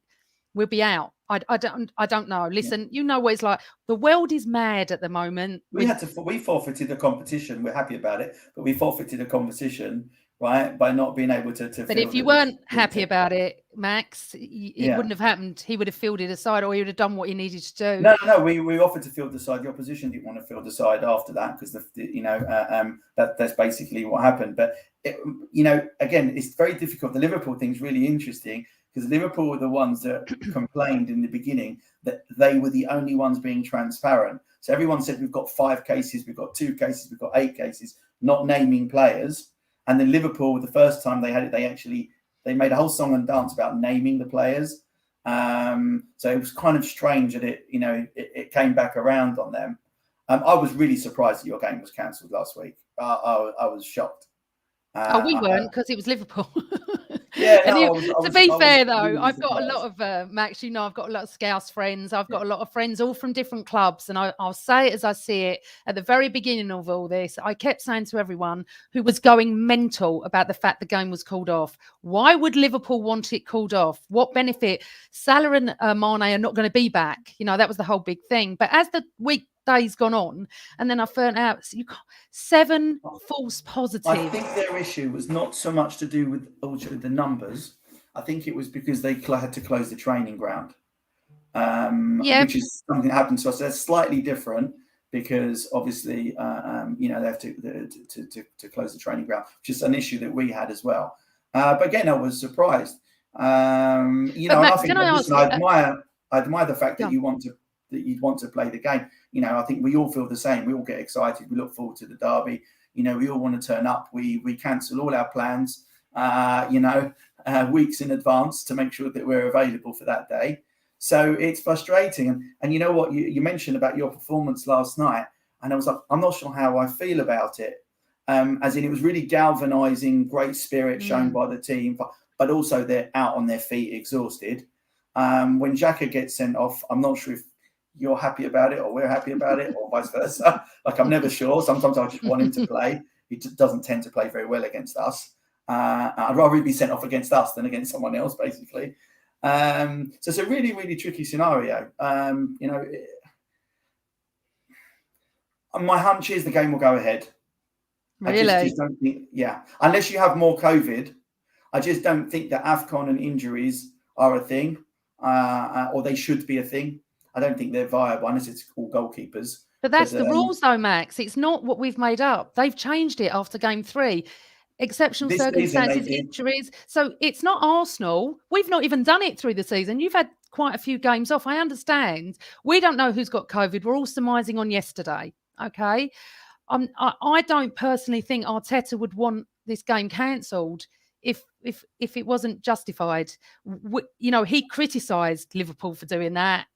we'll be out. I don't know. Listen, you know what it's like. The world is mad at the moment. We forfeited the competition. We're happy about it, but we forfeited the competition, right, by not being able to. But if you weren't happy about it, Max, it wouldn't have happened. He would have fielded a side, or he would have done what he needed to do. No. We offered to field the side. The opposition didn't want to field the side after that because that's basically what happened. But again, it's very difficult. The Liverpool thing's really interesting because Liverpool were the ones that complained in the beginning that they were the only ones being transparent. So everyone said we've got 5 cases, we've got 2 cases, we've got 8 cases, not naming players. And then Liverpool, the first time they had it, they made a whole song and dance about naming the players. So it was kind of strange that it came back around on them. I was really surprised that your game was cancelled last week. I was shocked. We weren't, because it was Liverpool. Yeah, to be fair, though, I've got a lot of Max. You know, I've got a lot of Scouse friends. I've got a lot of friends, all from different clubs, and I'll say it as I see it. At the very beginning of all this, I kept saying to everyone who was going mental about the fact the game was called off, why would Liverpool want it called off? What benefit? Salah and Mane are not going to be back. You know, that was the whole big thing. But as the days gone on, and then I found out you got 7 false positives. I think their issue was not so much to do with the numbers. I think it was because they had to close the training ground, which is something that happened to us. That's slightly different because obviously, they have to close the training ground, which is an issue that we had as well. But again, I was surprised. I admire the fact that you'd want to play the game. I think we all feel the same. We all get excited. We look forward to the derby. We all want to turn up. We cancel all our plans, weeks in advance to make sure that we're available for that day. So it's frustrating. And you know what? You mentioned about your performance last night, and I was like, I'm not sure how I feel about it. As in, it was really galvanizing, great spirit shown by the team, but also they're out on their feet, exhausted. When Xhaka gets sent off, I'm not sure if you're happy about it or we're happy about it or vice versa. Like, I'm never sure. Sometimes I just want him to play. He just doesn't tend to play very well against us. I'd rather he be sent off against us than against someone else, basically. So it's a really, really tricky scenario. My hunch is the game will go ahead. Really? I just don't think, unless you have more COVID, I just don't think that AFCON and injuries are a thing, or they should be a thing. I don't think they're viable unless it's all goalkeepers. But that's the rules, though, Max. It's not what we've made up. They've changed it after game 3. Exceptional circumstances, injuries. So it's not Arsenal. We've not even done it through the season. You've had quite a few games off. I understand. We don't know who's got COVID. We're all surmising on yesterday. Okay. I don't personally think Arteta would want this game cancelled if it wasn't justified. He criticised Liverpool for doing that.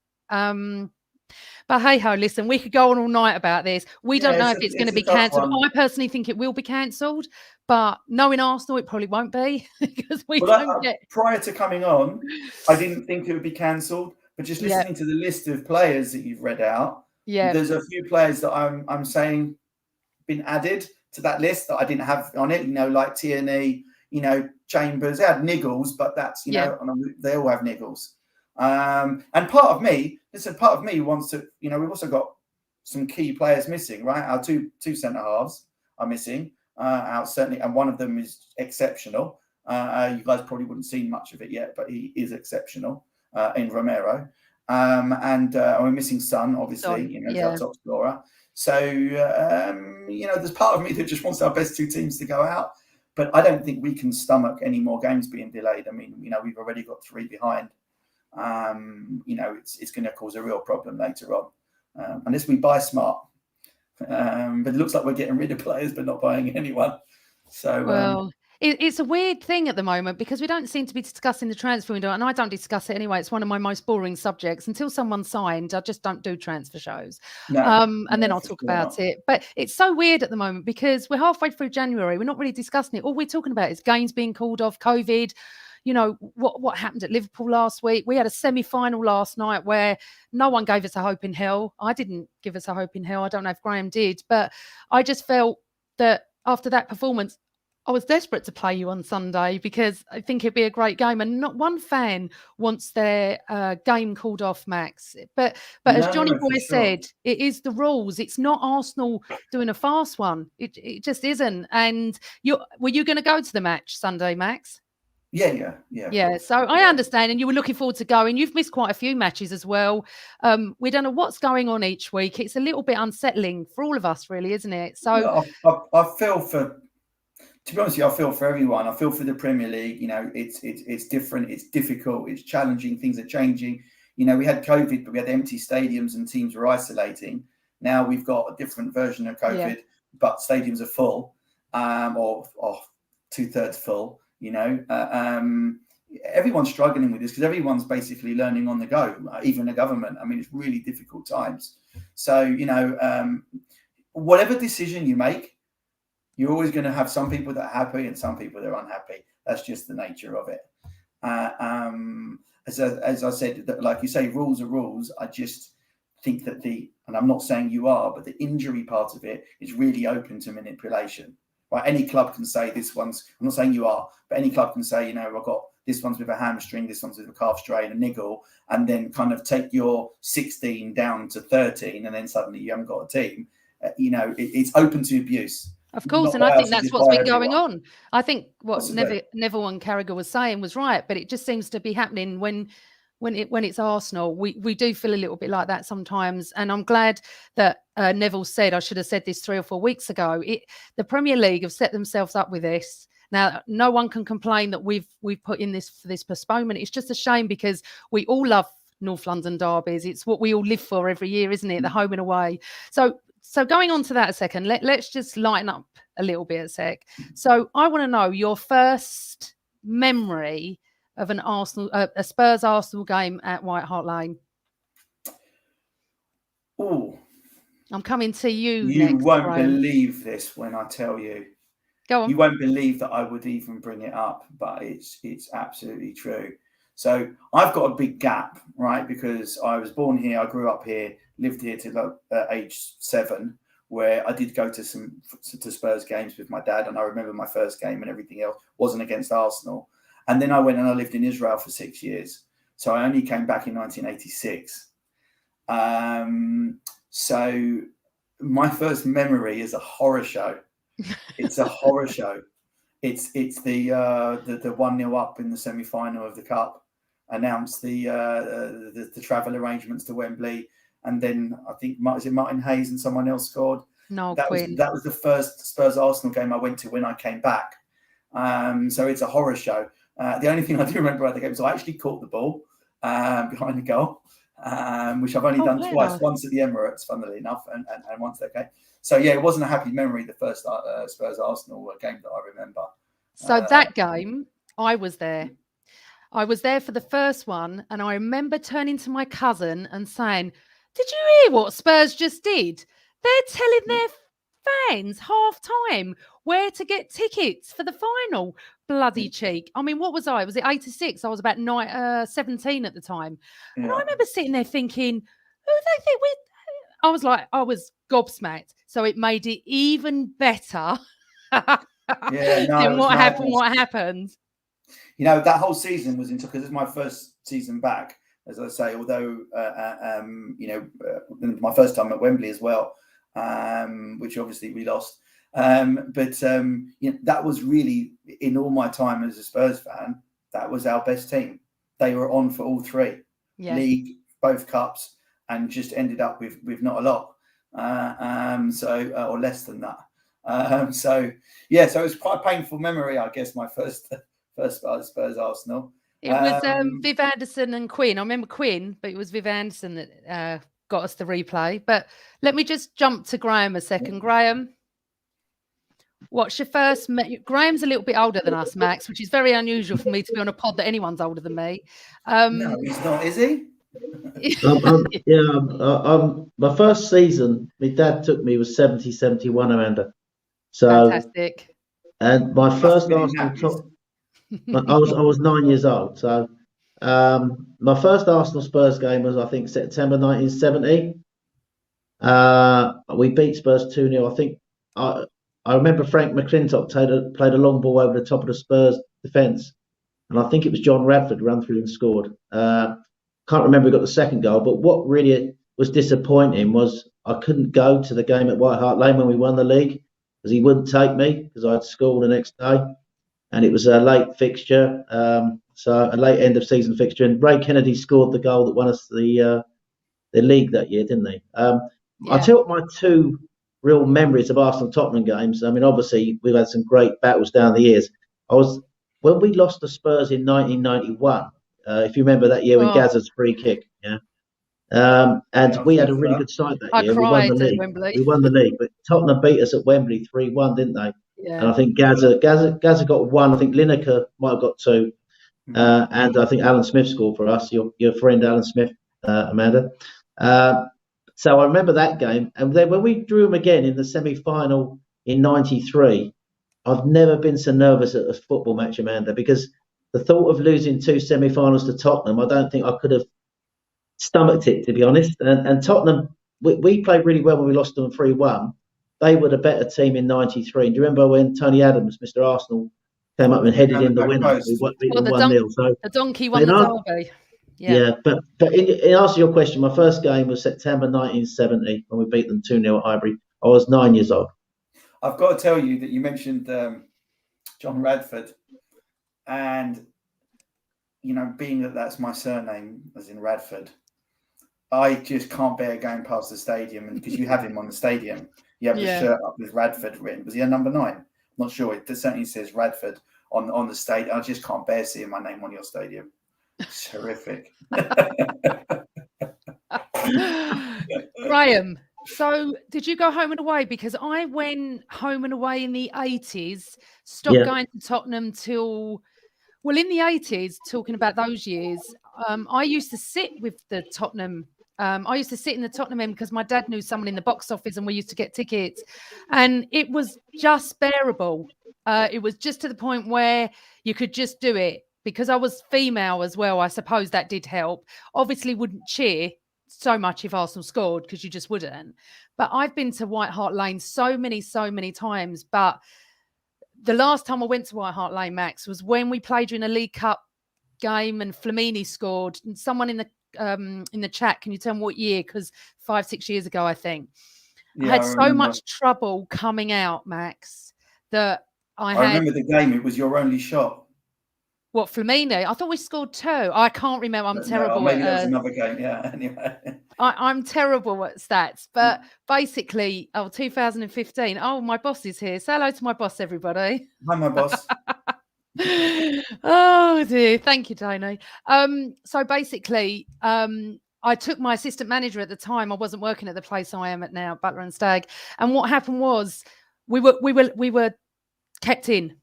But hey ho, listen, we could go on all night about this. We don't know if it's going to be cancelled. I personally think it will be cancelled, but knowing Arsenal, it probably won't be because prior to coming on, I didn't think it would be cancelled. But just listening to the list of players that you've read out, there's a few players that I'm saying been added to that list that I didn't have on it. Like Tierney, Chambers. They had niggles, but that's they all have niggles. And part of me wants to, we've also got some key players missing, right? Our two centre halves are missing out certainly, and one of them is exceptional. You guys probably wouldn't seen much of it yet, but he is exceptional in Romero. and we're missing Son, obviously. He's our top scorer. So there's part of me that just wants our best two teams to go out, but I don't think we can stomach any more games being delayed. I mean, we've already got 3 behind. It's going to cause a real problem later on, unless we buy smart. But it looks like we're getting rid of players, but not buying anyone. So it's a weird thing at the moment because we don't seem to be discussing the transfer window, and I don't discuss it anyway. It's one of my most boring subjects. Until someone's signed, I just don't do transfer shows. And then I'll talk about it. But it's so weird at the moment because we're halfway through January. We're not really discussing it. All we're talking about is games being called off, COVID. What happened at Liverpool last week. We had a semi-final last night where no one gave us a hope in hell. I didn't give us a hope in hell. I don't know if Graham did, but I just felt that after that performance, I was desperate to play you on Sunday because I think it'd be a great game, and not one fan wants their game called off, Max. But as Johnny Boy said, it is the rules. It's not Arsenal doing a fast one. It just isn't. And were you going to go to the match Sunday, Max? Yeah. So I understand, and you were looking forward to going. You've missed quite a few matches as well. We don't know what's going on each week. It's a little bit unsettling for all of us, really, isn't it? So I feel for. To be honest with you, I feel for everyone. I feel for the Premier League. It's different. It's difficult. It's challenging. Things are changing. We had COVID, but we had empty stadiums and teams were isolating. Now we've got a different version of COVID, but stadiums are full, or 2/3 full. Everyone's struggling with this because everyone's basically learning on the go, even the government. I mean, it's really difficult times. So, whatever decision you make, you're always going to have some people that are happy and some people that are unhappy. That's just the nature of it. As I said, like you say, rules are rules. I just think that and I'm not saying you are, but the injury part of it is really open to manipulation. Right? Any club can say this one's, I'm not saying you are, but any club can say, I've got this one's with a hamstring, this one's with a calf strain, a niggle, and then kind of take your 16 down to 13, and then suddenly you haven't got a team. It's open to abuse. Of course, and I think that's what's been going on. I think what Neville and Carragher was saying was right, but it just seems to be happening when it's Arsenal. We do feel a little bit like that sometimes, and I'm glad that Neville said, I should have said this 3 or 4 weeks ago, the Premier League have set themselves up with this. Now, no one can complain that we've put in this postponement. It's just a shame because we all love North London derbies. It's what we all live for every year, isn't it? The home and away. So going on to that a second, let's just lighten up a little bit a sec. So I want to know your first memory of a Spurs Arsenal game at White Hart Lane. Oh, I'm coming to you. You next, won't Brian. believe this when I tell you. Go on. You won't believe that I would even bring it up, but it's absolutely true. So I've got a big gap, right? Because I was born here, I grew up here, lived here till age 7, where I did go to to Spurs games with my dad, and I remember my first game and everything else wasn't against Arsenal. And then I went and I lived in Israel for 6 years. So I only came back in 1986. So my first memory is a horror show. It's a horror show. It's the 1-0 up in the semi-final of the Cup, announced the travel arrangements to Wembley, and then I think Martin Hayes and someone else scored. No, that was the first Spurs Arsenal game I went to when I came back. So it's a horror show. The only thing I do remember about the game is I actually caught the ball behind the goal, which I've only done twice. Once at the Emirates, funnily enough, and once that game. So yeah, it wasn't a happy memory. The first Spurs Arsenal game that I remember. So that game, I was there. I was there for the first one, and I remember turning to my cousin and saying, "Did you hear what Spurs just did? They're telling their fans half time where to get tickets for the final. Bloody cheek." I mean, what was I? Was it 86? I was about 17 at the time. Yeah. And I remember sitting there thinking, who do they think we... I was gobsmacked. So it made it even better than what happened. You know, that whole season was into, because it's my first season back, as I say, although, my first time at Wembley as well, which obviously we lost. That was really, in all my time as a Spurs fan, that was our best team. They were on for all three. Yeah. League, both cups, and just ended up with not a lot. Or less than that. So it was quite a painful memory, I guess, my first Spurs Arsenal. It was Viv Anderson and Quinn. I remember Quinn, but it was Viv Anderson that got us the replay. But let me just jump to Graham a second. Yeah. Graham, what's your first? Graham's a little bit older than us, Max, which is very unusual for me to be on a pod that anyone's older than me. No, he's not, is he? My first season, my dad took me was 70-71, Amanda. So fantastic. And my first Arsenal I was 9 years old. So my first Arsenal Spurs game was, I think, September 1970. We beat Spurs 2-0. I think I remember Frank McClintock played a long ball over the top of the Spurs defence, and I think it was John Radford ran through and scored. Can't remember who got the second goal, but what really was disappointing was I couldn't go to the game at White Hart Lane when we won the league because he wouldn't take me because I had school the next day, and it was a late fixture, so a late end of season fixture. And Ray Kennedy scored the goal that won us the league that year, didn't he? Yeah. I tell my two real memories of Arsenal Tottenham games. I mean, obviously we've had some great battles down the years. When we lost the Spurs in 1991. If you remember that year when Gazza's free kick, and we had a really good side that year. We won the league. Wembley. We won the league, but Tottenham beat us at Wembley 3-1, didn't they? Yeah. And I think Gazza got one. I think Lineker might have got two, and I think Alan Smith scored for us. Your friend Alan Smith, Amanda. So I remember that game, and then when we drew them again in the semi-final in '93, I've never been so nervous at a football match, Amanda, because the thought of losing two semi-finals to Tottenham, I don't think I could have stomached it, to be honest. And Tottenham, we played really well when we lost them 3-1. They were the better team in '93. And do you remember when Tony Adams, Mr. Arsenal, came up and headed in the winner? We beat them 1-0. So the donkey won the derby. Yeah, but in answer to your question, my first game was September 1970 when we beat them 2-0 at Highbury. I was 9 years old. I've got to tell you that you mentioned John Radford. And, being that that's my surname, as in Radford, I just can't bear going past the stadium. And because you have him on the stadium, you have the shirt up with Radford written. Was he a number 9? I'm not sure. It certainly says Radford on the stadium. I just can't bear seeing my name on your stadium. It's horrific. Graham, so did you go home and away? Because I went home and away in the 80s, stopped going to Tottenham till... Well, in the 80s, talking about those years, I used to sit with the Tottenham. I used to sit in the Tottenham end because my dad knew someone in the box office and we used to get tickets. And it was just bearable. It was just to the point where you could just do it. Because I was female as well, I suppose that did help. Obviously wouldn't cheer so much if Arsenal scored because you just wouldn't. But I've been to White Hart Lane so many times. But the last time I went to White Hart Lane, Max, was when we played in a League Cup game and Flamini scored. And someone in the chat, can you tell me what year? Because 5-6 years ago, I think. I had so much trouble coming out, Max, that I remember the game. It was your only shot. What, Flamini? I thought we scored 2. I can't remember. I'm terrible. Maybe that was another game. Yeah. Anyway, I'm terrible at stats. But basically, 2015. Oh, my boss is here. Say hello to my boss, everybody. Hi, my boss. Oh dear. Thank you, Tony. So basically, I took my assistant manager at the time. I wasn't working at the place I am at now, Butler and Stagg. And what happened was, we were kept in.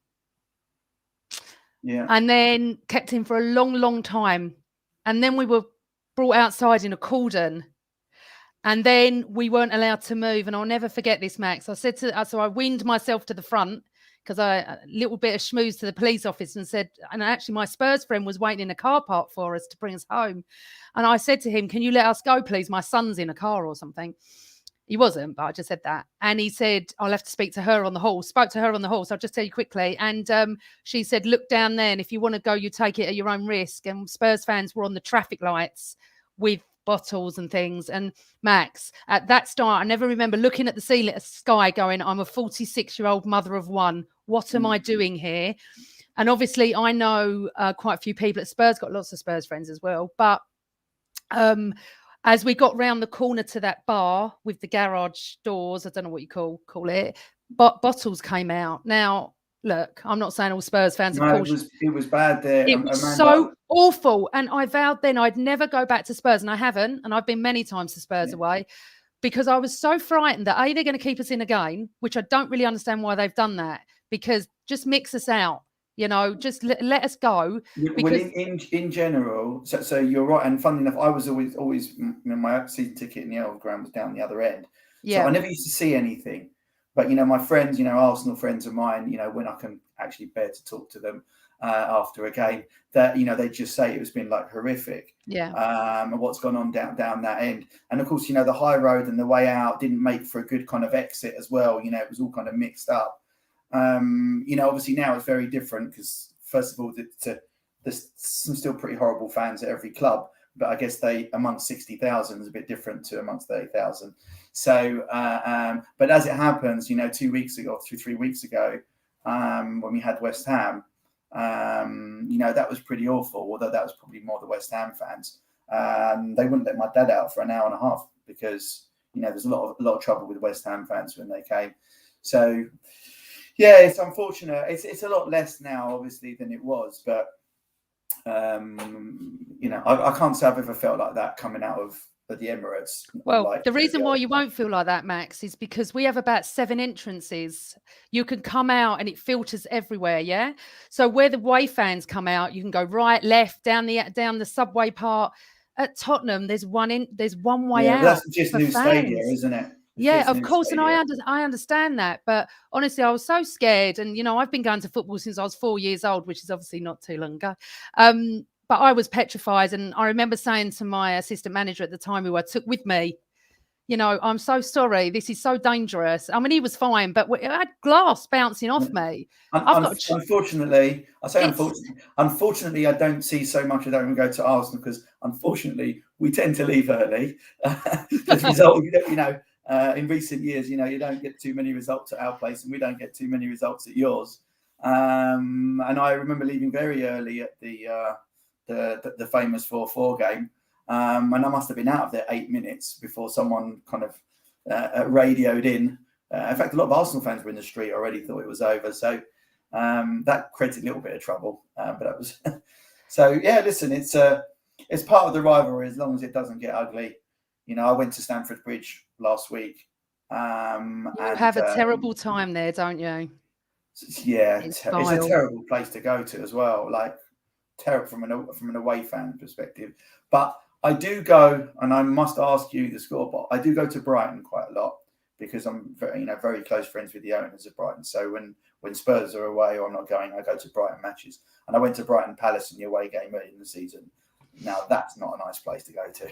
Yeah. And then kept in for a long time. And then we were brought outside in a cordon. And then we weren't allowed to move. And I'll never forget this, Max. So I weaned myself to the front because a little bit of schmooze to the police office and said, and actually my Spurs friend was waiting in a car park for us to bring us home. And I said to him, can you let us go, please? My son's in a car or something. He wasn't, but I just said that. And he said, I'll have to speak to her on the hall. Spoke to her on the hall. So I'll just tell you quickly. And she said, look down there. And if you want to go, you take it at your own risk. And Spurs fans were on the traffic lights with bottles and things. And Max, at that start, I never remember looking at the ceiling, sky going, I'm a 46-year-old mother of one. What am I doing here? And obviously I know quite a few people at Spurs, got lots of Spurs friends as well. But As we got round the corner to that bar with the garage doors, I don't know what you call it, but bottles came out. Now, look, I'm not saying all Spurs fans are cautious. It was bad there. It was so awful. And I vowed then I'd never go back to Spurs. And I haven't. And I've been many times to Spurs away because I was so frightened that, A, they're going to keep us in again, which I don't really understand why they've done that, because just mix us out. You know, just let us go. Because in general, so you're right. And funny enough, I was always my season ticket in the old ground was down the other end. Yeah. So I never used to see anything. But, my friends, Arsenal friends of mine, when I can actually bear to talk to them after a game, that, they just say it's been like horrific. Yeah. And what's gone on down that end. And of course, the high road and the way out didn't make for a good kind of exit as well. It was all kind of mixed up. Obviously now it's very different because first of all, there's some still pretty horrible fans at every club, but I guess amongst 60,000 is a bit different to amongst 30,000. So, but as it happens, 2 weeks ago, 3 weeks ago, when we had West Ham, that was pretty awful. Although that was probably more the West Ham fans. They wouldn't let my dad out for an hour and a half because there's a lot of trouble with West Ham fans when they came. So. Yeah, it's unfortunate. It's a lot less now, obviously, than it was. But, I can't say I've ever felt like that coming out of the Emirates. Well, the reason why you won't feel like that, Max, is because we have about 7 entrances. You can come out and it filters everywhere, yeah? So where the away fans come out, you can go right, left, down the subway part. At Tottenham, there's one way out. That's just new stadium, isn't it? Yeah, of course. And I understand that. But honestly, I was so scared. And, I've been going to football since I was 4 years old, which is obviously not too long ago. But I was petrified. And I remember saying to my assistant manager at the time, who I took with me, I'm so sorry. This is so dangerous. I mean, he was fine, but it had glass bouncing off me. Unfortunately, I don't see so much. I don't even go to Arsenal because, unfortunately, we tend to leave early. As a result, in recent years, you don't get too many results at our place and we don't get too many results at yours. And I remember leaving very early at the famous 4-4 game. And I must have been out of there 8 minutes before someone kind of radioed in. In fact, a lot of Arsenal fans were in the street already, thought it was over. So that created a little bit of trouble. But that was so. Yeah, listen, it's part of the rivalry as long as it doesn't get ugly. I went to Stamford Bridge last week. You have a terrible time there, don't you? Yeah, it's a terrible place to go to as well. Like terrible from an away fan perspective. But I do go, and I must ask you the score. But I do go to Brighton quite a lot because I'm very close friends with the owners of Brighton. So when Spurs are away or I'm not going, I go to Brighton matches. And I went to Brighton Palace in the away game early in the season. Now, that's not a nice place to go to.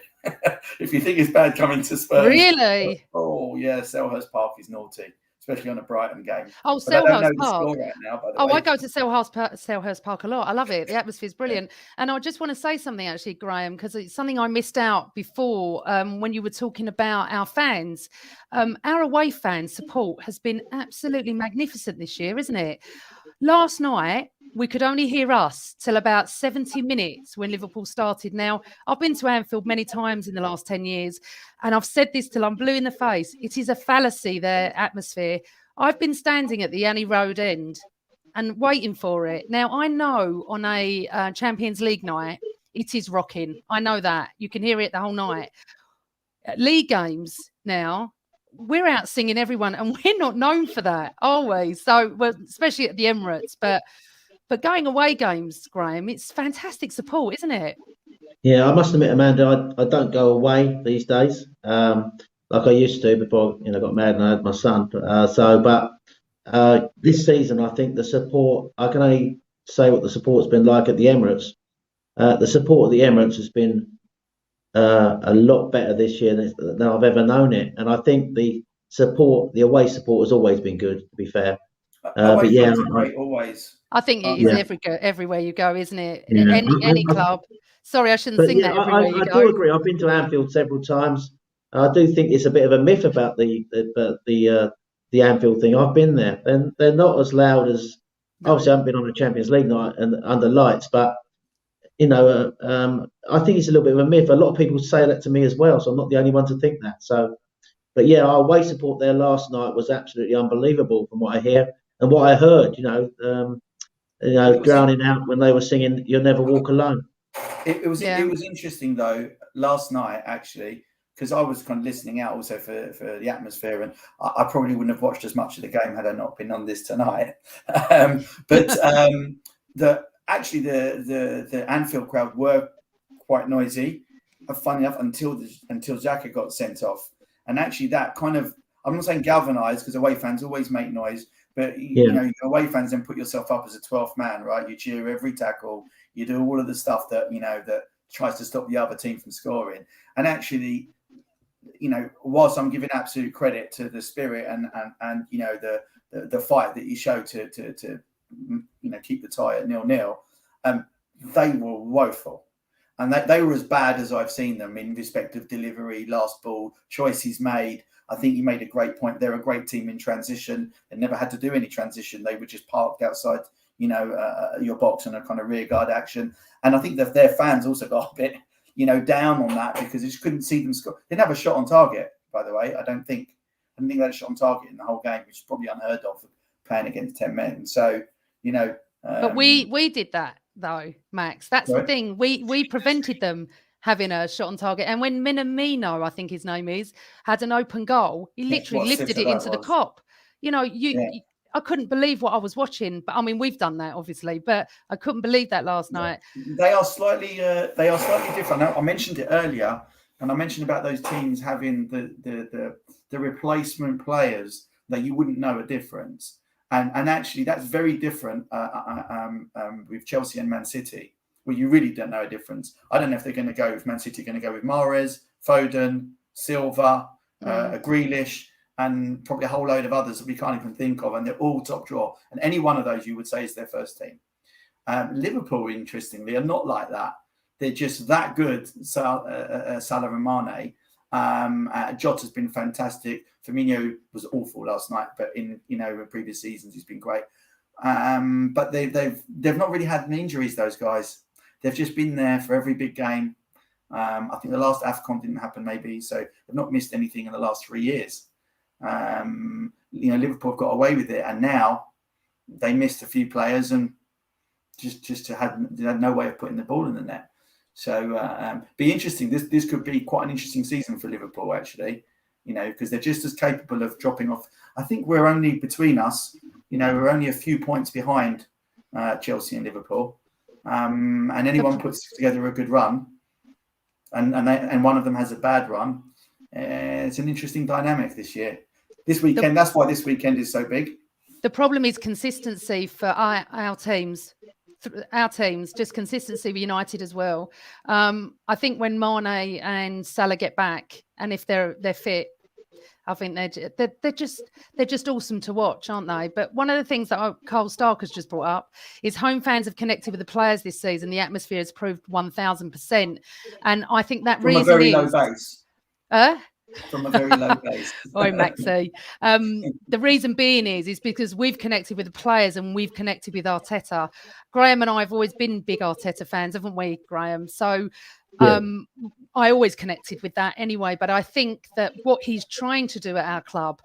If you think it's bad coming to Spurs. Really? Oh, yeah. Selhurst Park is naughty, especially on a Brighton game. Oh, Selhurst Park. Right now, I go to Selhurst Park a lot. I love it. The atmosphere is brilliant. And I just want to say something, actually, Graham, because it's something I missed out before when you were talking about our fans. Our away fan support has been absolutely magnificent this year, isn't it? Last night, we could only hear us till about 70 minutes when Liverpool started. Now, I've been to Anfield many times in the last 10 years, and I've said this till I'm blue in the face. It is a fallacy, their atmosphere. I've been standing at the Annie Road end and waiting for it. Now, I know on a Champions League night, it is rocking. I know that. You can hear it the whole night. At league games now, we're out singing everyone, and we're not known for that, always. So, well, especially at the Emirates, but going away games, Graham, it's fantastic support, isn't it? Yeah, I must admit, Amanda, I don't go away these days like I used to before I got married and I had my son. But this season, I think the support, I can only say what the support's been like at the Emirates. The support at the Emirates has been a lot better this year than I've ever known it. And I think the away support has always been good, to be fair. But yeah, great, always. I think it is everywhere you go, isn't it? Yeah. Any club. Sorry, I shouldn't sing that everywhere you go. I do agree. I've been to Anfield several times. I do think it's a bit of a myth about the Anfield thing. I've been there, and they're not as loud as. Obviously, I haven't been on a Champions League night and under lights, but I think it's a little bit of a myth. A lot of people say that to me as well, so I'm not the only one to think that. So, but yeah, our away support there last night was absolutely unbelievable from what I hear and what I heard. Drowning out when they were singing "You'll Never Walk Alone." It was interesting though last night actually, because I was kind of listening out also for the atmosphere, and I probably wouldn't have watched as much of the game had I not been on this tonight. The Anfield crowd were quite noisy, funny enough, until Xhaka got sent off, and actually that kind of, I'm not saying galvanised, because away fans always make noise, but your away fans then put yourself up as a 12th man, right? You cheer every tackle, you do all of the stuff that that tries to stop the other team from scoring, and actually, whilst I'm giving absolute credit to the spirit and the fight that you show to keep the tie at 0-0, they were woeful. And they were as bad as I've seen them in respect of delivery, last ball, choices made. I think you made a great point. They're a great team in transition. They never had to do any transition. They were just parked outside, your box on a kind of rear guard action. And I think that their fans also got a bit, down on that because they just couldn't see them score. They didn't have a shot on target, by the way. I don't think they had a shot on target in the whole game, which is probably unheard of for playing against 10 men. So, but we did that though, Max. That's the thing. We prevented them having a shot on target. And when Minamino, I think his name is, had an open goal, he literally lifted it into the cop. I couldn't believe what I was watching. But I mean, we've done that obviously, but I couldn't believe that last night. They are slightly different. I mentioned it earlier, and I mentioned about those teams having the replacement players that you wouldn't know a difference. And actually, that's very different with Chelsea and Man City, where you really don't know a difference. I don't know if they're going to go with Man City, going to go with Mahrez, Foden, Silva, Grealish, and probably a whole load of others that we can't even think of. And they're all top drawer. And any one of those you would say is their first team. Liverpool, interestingly, are not like that. They're just that good, Salah and Mane. Jota's been fantastic. Firmino was awful last night, but in previous seasons he's been great. But they've not really had any injuries. Those guys, they've just been there for every big game. I think the last AFCON didn't happen, maybe, so they've not missed anything in the last 3 years. Liverpool have got away with it, and now they missed a few players and just had no way of putting the ball in the net. So be interesting. This could be quite an interesting season for Liverpool, actually. Because they're just as capable of dropping off. I think we're only between us. We're only a few points behind Chelsea and Liverpool. And anyone puts together a good run, and one of them has a bad run, it's an interesting dynamic this year. This weekend, that's why this weekend is so big. The problem is consistency for our teams. Just consistency with United as well. I think when Mane and Salah get back, and if they're fit, I think they're just awesome to watch, aren't they? But one of the things that Carl Stark has just brought up is home fans have connected with the players this season. The atmosphere has proved 1,000%, and I think that from a very low base. From a very low base. Oi, Maxi. The reason being is because we've connected with the players and we've connected with Arteta. Graham and I have always been big Arteta fans, haven't we, Graham? So I always connected with that anyway. But I think that what he's trying to do at our club,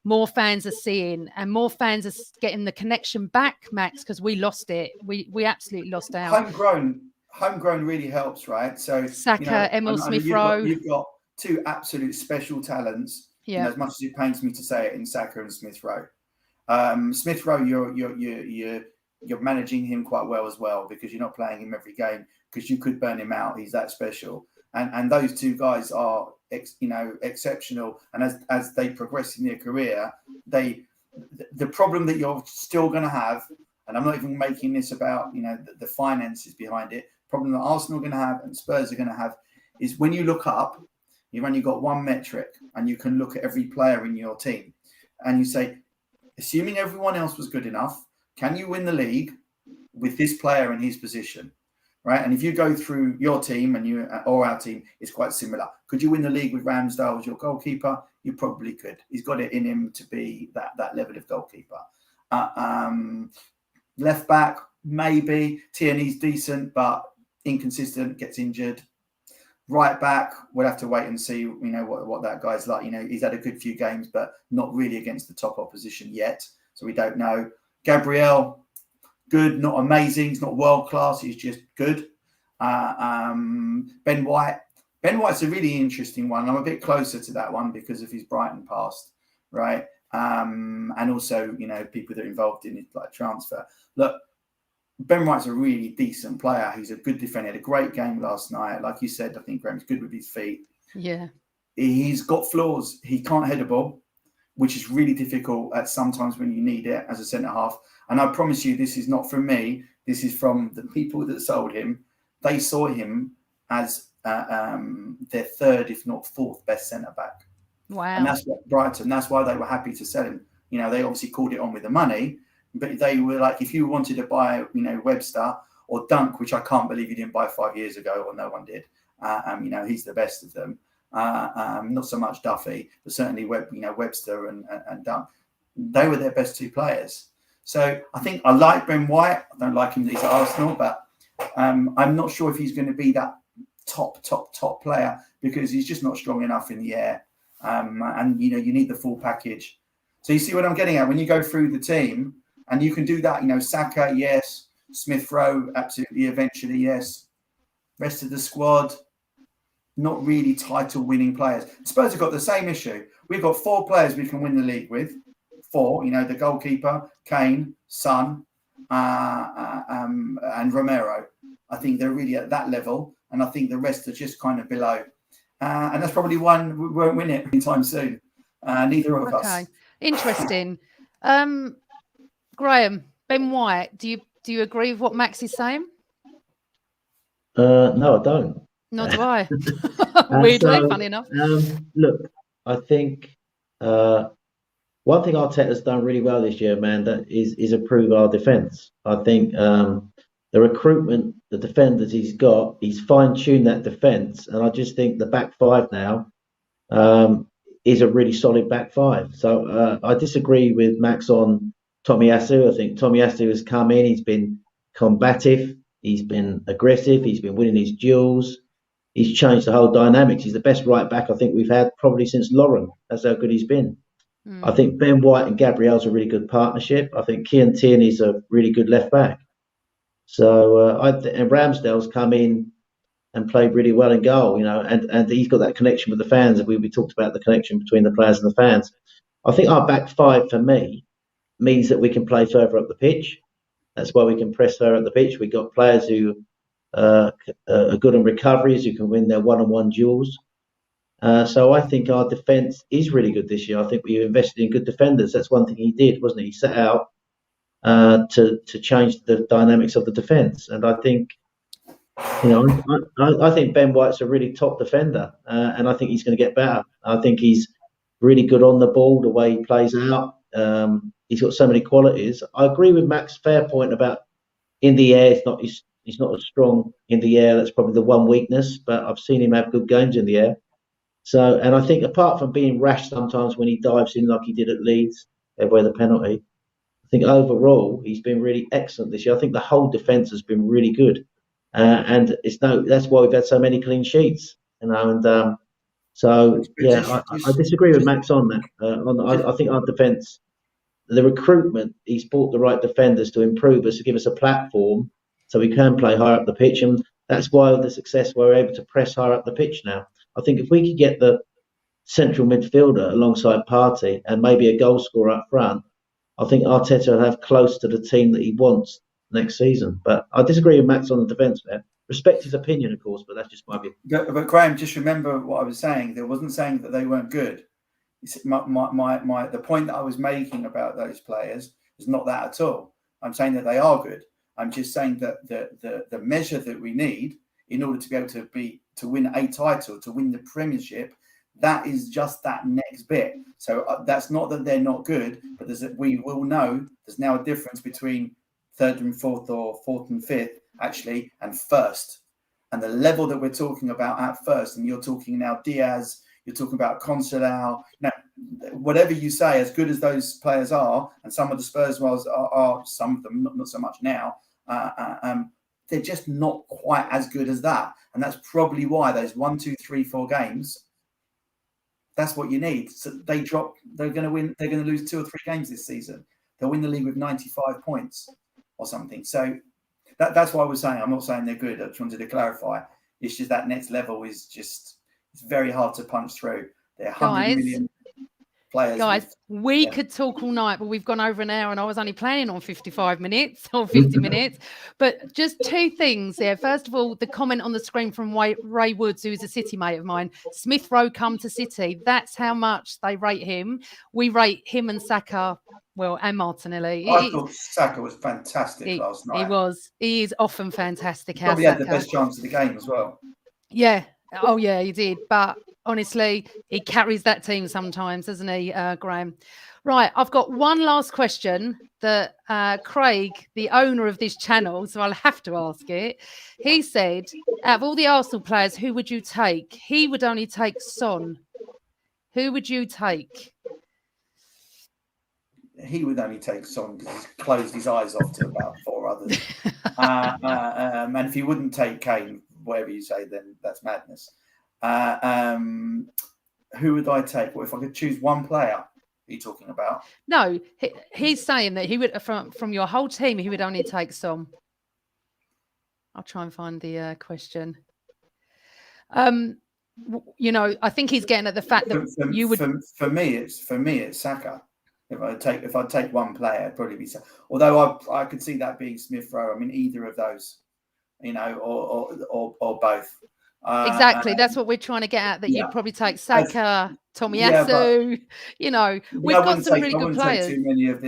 more fans are seeing and more fans are getting the connection back, Max, because we lost it. We absolutely lost out. Homegrown really helps, right? So Saka, Emil Smith-Rowe. You've got two absolute special talents. Yeah. As much as it pains me to say it, in Saka and Smith-Rowe. Smith-Rowe, you're managing him quite well as well, because you're not playing him every game because you could burn him out. He's that special. And those two guys are exceptional. And as they progress in their career, the problem that you're still going to have, and I'm not even making this about the finances behind it. Problem that Arsenal are going to have and Spurs are going to have is when you look up, you've only got one metric, and you can look at every player in your team, and you say, assuming everyone else was good enough, can you win the league with this player in his position, right? And if you go through your team or our team, it's quite similar. Could you win the league with Ramsdale as your goalkeeper? You probably could. He's got it in him to be that level of goalkeeper. Left back, maybe. Tierney's decent, but inconsistent, gets injured. Right back, we'll have to wait and see, what that guy's like. He's had a good few games, but not really against the top opposition yet. So we don't know. Gabriel, good, not amazing. He's not world class. He's just good. Ben White. Ben White's a really interesting one. I'm a bit closer to that one because of his Brighton past, right? And also, people that are involved in it, like transfer. Look, Ben White's a really decent player. He's a good defender. He had a great game last night. Like you said, I think Graham's good with his feet. Yeah. He's got flaws. He can't head a ball, which is really difficult at sometimes when you need it as a centre-half. And I promise you, this is not from me. This is from the people that sold him. They saw him as their third, if not fourth, best centre-back. Wow. And that's what Brighton, that's why they were happy to sell him. They obviously called it on with the money. But they were like, if you wanted to buy, Webster or Dunk, which I can't believe you didn't buy 5 years ago, or no one did. He's the best of them. Not so much Duffy, but certainly Webster and Dunk. They were their best two players. So I think I like Ben White. I don't like him. He's at Arsenal, but I'm not sure if he's going to be that top player because he's just not strong enough in the air. And you need the full package. So you see what I'm getting at when you go through the team. And you can do that, Saka, yes. Smith Rowe, absolutely, eventually, yes. Rest of the squad, not really title-winning players. Spurs have got the same issue. We've got 4 players we can win the league with. 4, the goalkeeper, Kane, Son, and Romero. I think they're really at that level, and I think the rest are just kind of below. And that's probably one we won't win it anytime soon. Neither of us. Interesting. Graham, Ben White, do you agree with what Max is saying? No, I don't. Nor do I. Weirdly, funny enough. Look, I think one thing Arteta's done really well this year, man, that is improve our defence. I think the recruitment, the defenders he's got, he's fine-tuned that defence, and I just think the back 5 now is a really solid back 5. So I disagree with Max on Tomiyasu. I think Tomiyasu has come in, he's been combative, he's been aggressive, he's been winning his duels, he's changed the whole dynamics. He's the best right back I think we've had probably since Lauren. That's how good he's been. I think Ben White and Gabriel's a really good partnership. I think Kieran Tierney's a really good left back. So and Ramsdale's come in and played really well in goal, and he's got that connection with the fans. We talked about the connection between the players and the fans. I think our back 5 for me means that we can play further up the pitch. That's why we can press further up the pitch. We've got players who are good on recoveries, who can win their one-on-one duels. So I think our defence is really good this year. I think we invested in good defenders. That's one thing he did, wasn't he? He set out to change the dynamics of the defence. And I think, I think Ben White's a really top defender, and I think he's going to get better. I think he's really good on the ball, the way he plays out. He's got so many qualities. I agree with Max's fair point about in the air. He's not as strong in the air. That's probably the one weakness. But I've seen him have good games in the air. So, and I think apart from being rash sometimes when he dives in like he did at Leeds, where the penalty, I think overall he's been really excellent this year. I think the whole defence has been really good, and that's why we've had so many clean sheets. So yeah, I disagree with Max on that. I think our defence, the recruitment, he's bought the right defenders to improve us, to give us a platform so we can play higher up the pitch, and that's why the success we're able to press higher up the pitch now. I think if we could get the central midfielder alongside Partey and maybe a goal scorer up front, I think Arteta will have close to the team that he wants next season. But I disagree with Max on the defence there. Respect his opinion, of course, but that's just my view. But Graham, just remember what I was saying. There wasn't saying that they weren't good. The point that I was making about those players is not that at all. I'm saying that they are good. I'm just saying that the measure that we need in order to be able to win a title, to win the Premiership, that is just that next bit. So that's not that they're not good, but we will know there's now a difference between third and fourth, or fourth and fifth, actually, and first. And the level that we're talking about at first, and you're talking now Diaz, you're talking about Concelau. Now, whatever you say, as good as those players are, and some of the Spurs ones are some of them, not so much now, they're just not quite as good as that. And that's probably why those 1, 2, 3, 4 games, that's what you need. So they drop, they're going to win, they're going to lose 2 or 3 games this season. They'll win the league with 95 points or something. So that's what I was saying. I'm not saying they're good. I just wanted to clarify. It's just that next level is just, it's very hard to punch through. They're 100 million players. Guys, we could talk all night, but we've gone over an hour and I was only planning on 55 minutes or 50 minutes. But just 2 things here. First of all, the comment on the screen from Ray Woods, who is a City mate of mine. Smith Rowe come to City. That's how much they rate him. We rate him and Saka, well, and Martinelli. I thought Saka was fantastic last night. He was. He is often fantastic. He probably had the best chance of the game as well. Yeah. Oh, yeah, he did. But honestly, he carries that team sometimes, doesn't he, Graham? Right, I've got one last question that Craig, the owner of this channel, so I'll have to ask it. He said, out of all the Arsenal players, who would you take? He would only take Son. Who would you take? He would only take Son because he's closed his eyes off to about 4 others. And if he wouldn't take Kane, whatever you say, then that's madness. Who would I take? Well, if I could choose one player, are you talking about? No, he's saying that he would, from your whole team, he would only take Son. I'll try and find the question. You know, I think he's getting at the fact that you would. For me, it's Saka. If I take one player, it'd probably be Saka. Although I could see that being Smith Rowe. I mean, either of those, you know, or both. Exactly. That's what we're trying to get at. That you'd probably take Saka, Tomiyasu. You know, we've got some really good players. Take too many of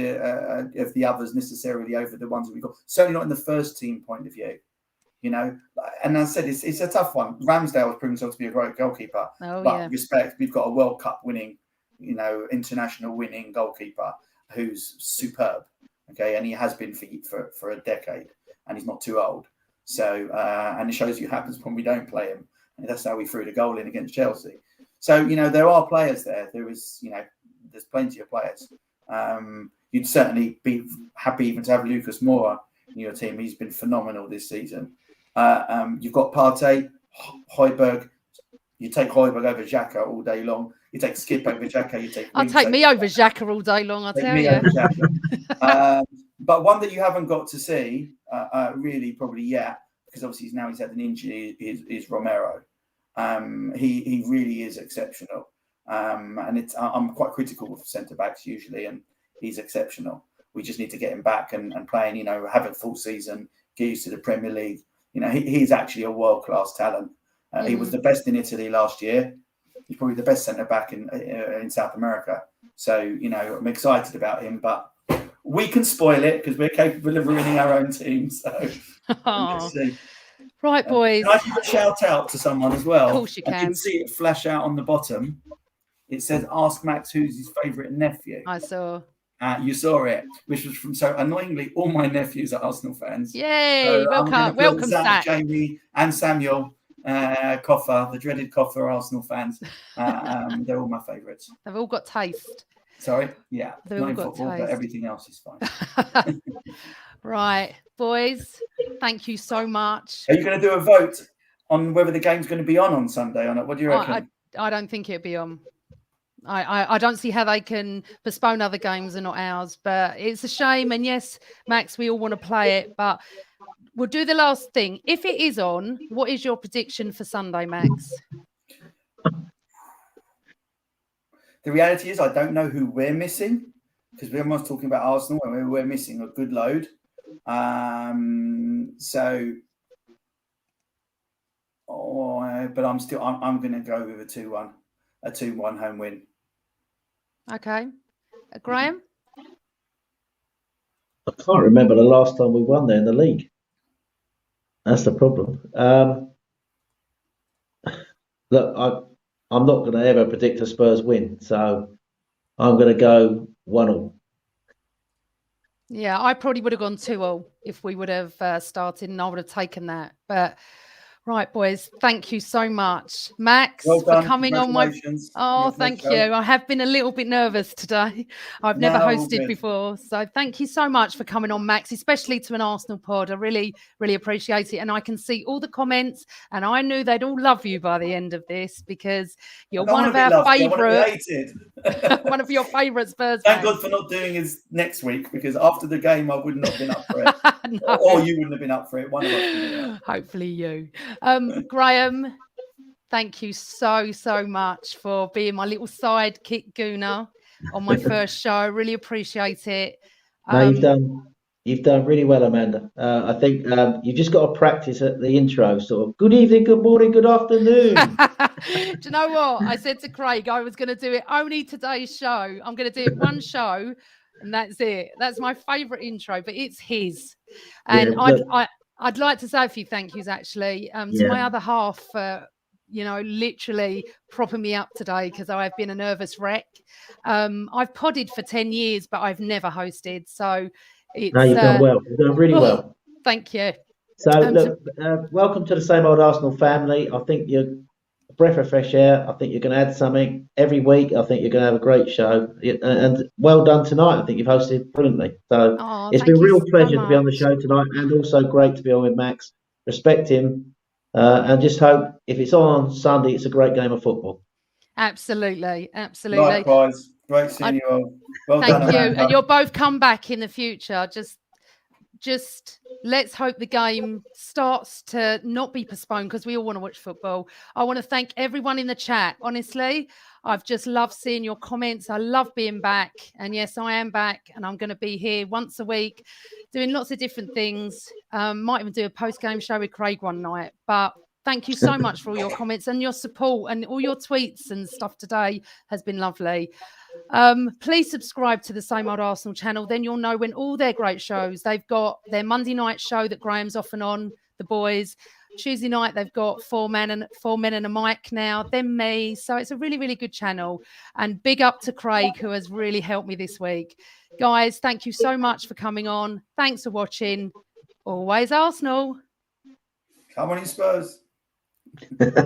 the others necessarily over the ones that we've got. Certainly not in the first team point of view. You know, and as I said, it's a tough one. Ramsdale has proven himself to be a great goalkeeper. Respect, we've got a World Cup winning, you know, international winning goalkeeper who's superb. Okay, and he has been for a decade, and he's not too old. So, and it shows you what happens when we don't play him. And that's how we threw the goal in against Chelsea. So, you know, there are players there. There is, you know, there's plenty of players. You'd certainly be happy even to have Lucas Moura in your team. He's been phenomenal this season. You've got Partey, Højbjerg. You take Højbjerg over Xhaka all day long. You take Skip over Xhaka. I'll take me over Xhaka all day long, I'll tell you. But one that you haven't got to see, really, probably yet, because obviously he's had an injury, is Romero. He really is exceptional. And I'm quite critical of centre-backs usually, and he's exceptional. We just need to get him back and playing, you know, have a full season, get used to the Premier League. You know, he's actually a world-class talent. He was the best in Italy last year. He's probably the best centre-back in South America. So, you know, I'm excited about him, but we can spoil it because we're capable of ruining our own team. So, let's see. Right, boys. Can I give a shout out to someone as well? Of course you can. I can see it flash out on the bottom. It says, ask Max who's his favourite nephew. I saw. You saw it, which was from, so annoyingly, all my nephews are Arsenal fans. Yay, so welcome, Zach. Jamie and Samuel Coffer, the dreaded Coffer Arsenal fans. They're all my favourites. They've all got taste. Sorry? Yeah. They've all got football, taste. But everything else is fine. Right, boys, thank you so much. Are you going to do a vote on whether the game's going to be on Sunday or not? What do you reckon? I don't think it'll be on. I don't see how they can postpone other games and not ours, but it's a shame. And yes, Max, we all want to play it, but we'll do the last thing. If it is on, what is your prediction for Sunday, Max? The reality is I don't know who we're missing because we're almost talking about Arsenal and we're missing a good load. But I'm going to go with a 2-1 home win. Okay. Graham? I can't remember the last time we won there in the league. That's the problem. Look, I'm not going to ever predict a Spurs win, so I'm going to go 1-1. Yeah, I probably would have gone 2-0 if we would have started, and I would have taken that. But Right, boys, thank you so much. Max, Well done. for coming on my... Congratulations. Oh, Your thank show. you. I have been a little bit nervous today. I've never No, all hosted good. before. So thank you so much for coming on, Max, especially to an Arsenal pod. I really, really appreciate it. And I can see all the comments, and I knew they'd all love you by the end of this because you're one of our favourite, one of your favourite Spurs Thank fans. God for not doing it next week, because after the game, I would not have been up for it. No. Or you wouldn't have been up for it. One of us would have been up. Hopefully you. Graham, thank you so much for being my little sidekick gooner on my first show. Really appreciate it. No, you've done really well, Amanda. I think you've just got to practice at the intro, sort of good evening, good morning, good afternoon. Do you know what? I said to Craig I was going to do it only today's show. I'm going to do it one show and that's it. That's my favourite intro, but it's his. And Yeah, I'd like to say a few thank yous actually to my other half, literally propping me up today because I've been a nervous wreck. I've podded for 10 years, but I've never hosted. So it's... No, you've done well. You've done really well. Thank you. So, look, welcome to the Same Old Arsenal family. I think you're a breath of fresh air. I think you're going to add something every week. I think you're going to have a great show. And well done tonight. I think you've hosted brilliantly. So it's been a real pleasure to be on the show tonight, and also great to be on with Max. Respect him. And just hope if it's on Sunday, it's a great game of football. Absolutely. Likewise. Great seeing you all. Well done, thank you. Amanda. And you'll both come back in the future. Just let's hope the game starts to not be postponed because we all want to watch football. I want to thank everyone in the chat. Honestly, I've just loved seeing your comments. I love being back. And yes, I am back and I'm going to be here once a week doing lots of different things. Might even do a post-game show with Craig one night. But thank you so much for all your comments and your support, and all your tweets and stuff today has been lovely. Please subscribe to the Same Old Arsenal channel. Then you'll know when all their great shows. They've got their Monday night show that Graham's often on, the boys. Tuesday night, they've got four men and a mic now, then me. So it's a really, really good channel. And big up to Craig, who has really helped me this week. Guys, thank you so much for coming on. Thanks for watching. Always Arsenal. Come on, you Spurs.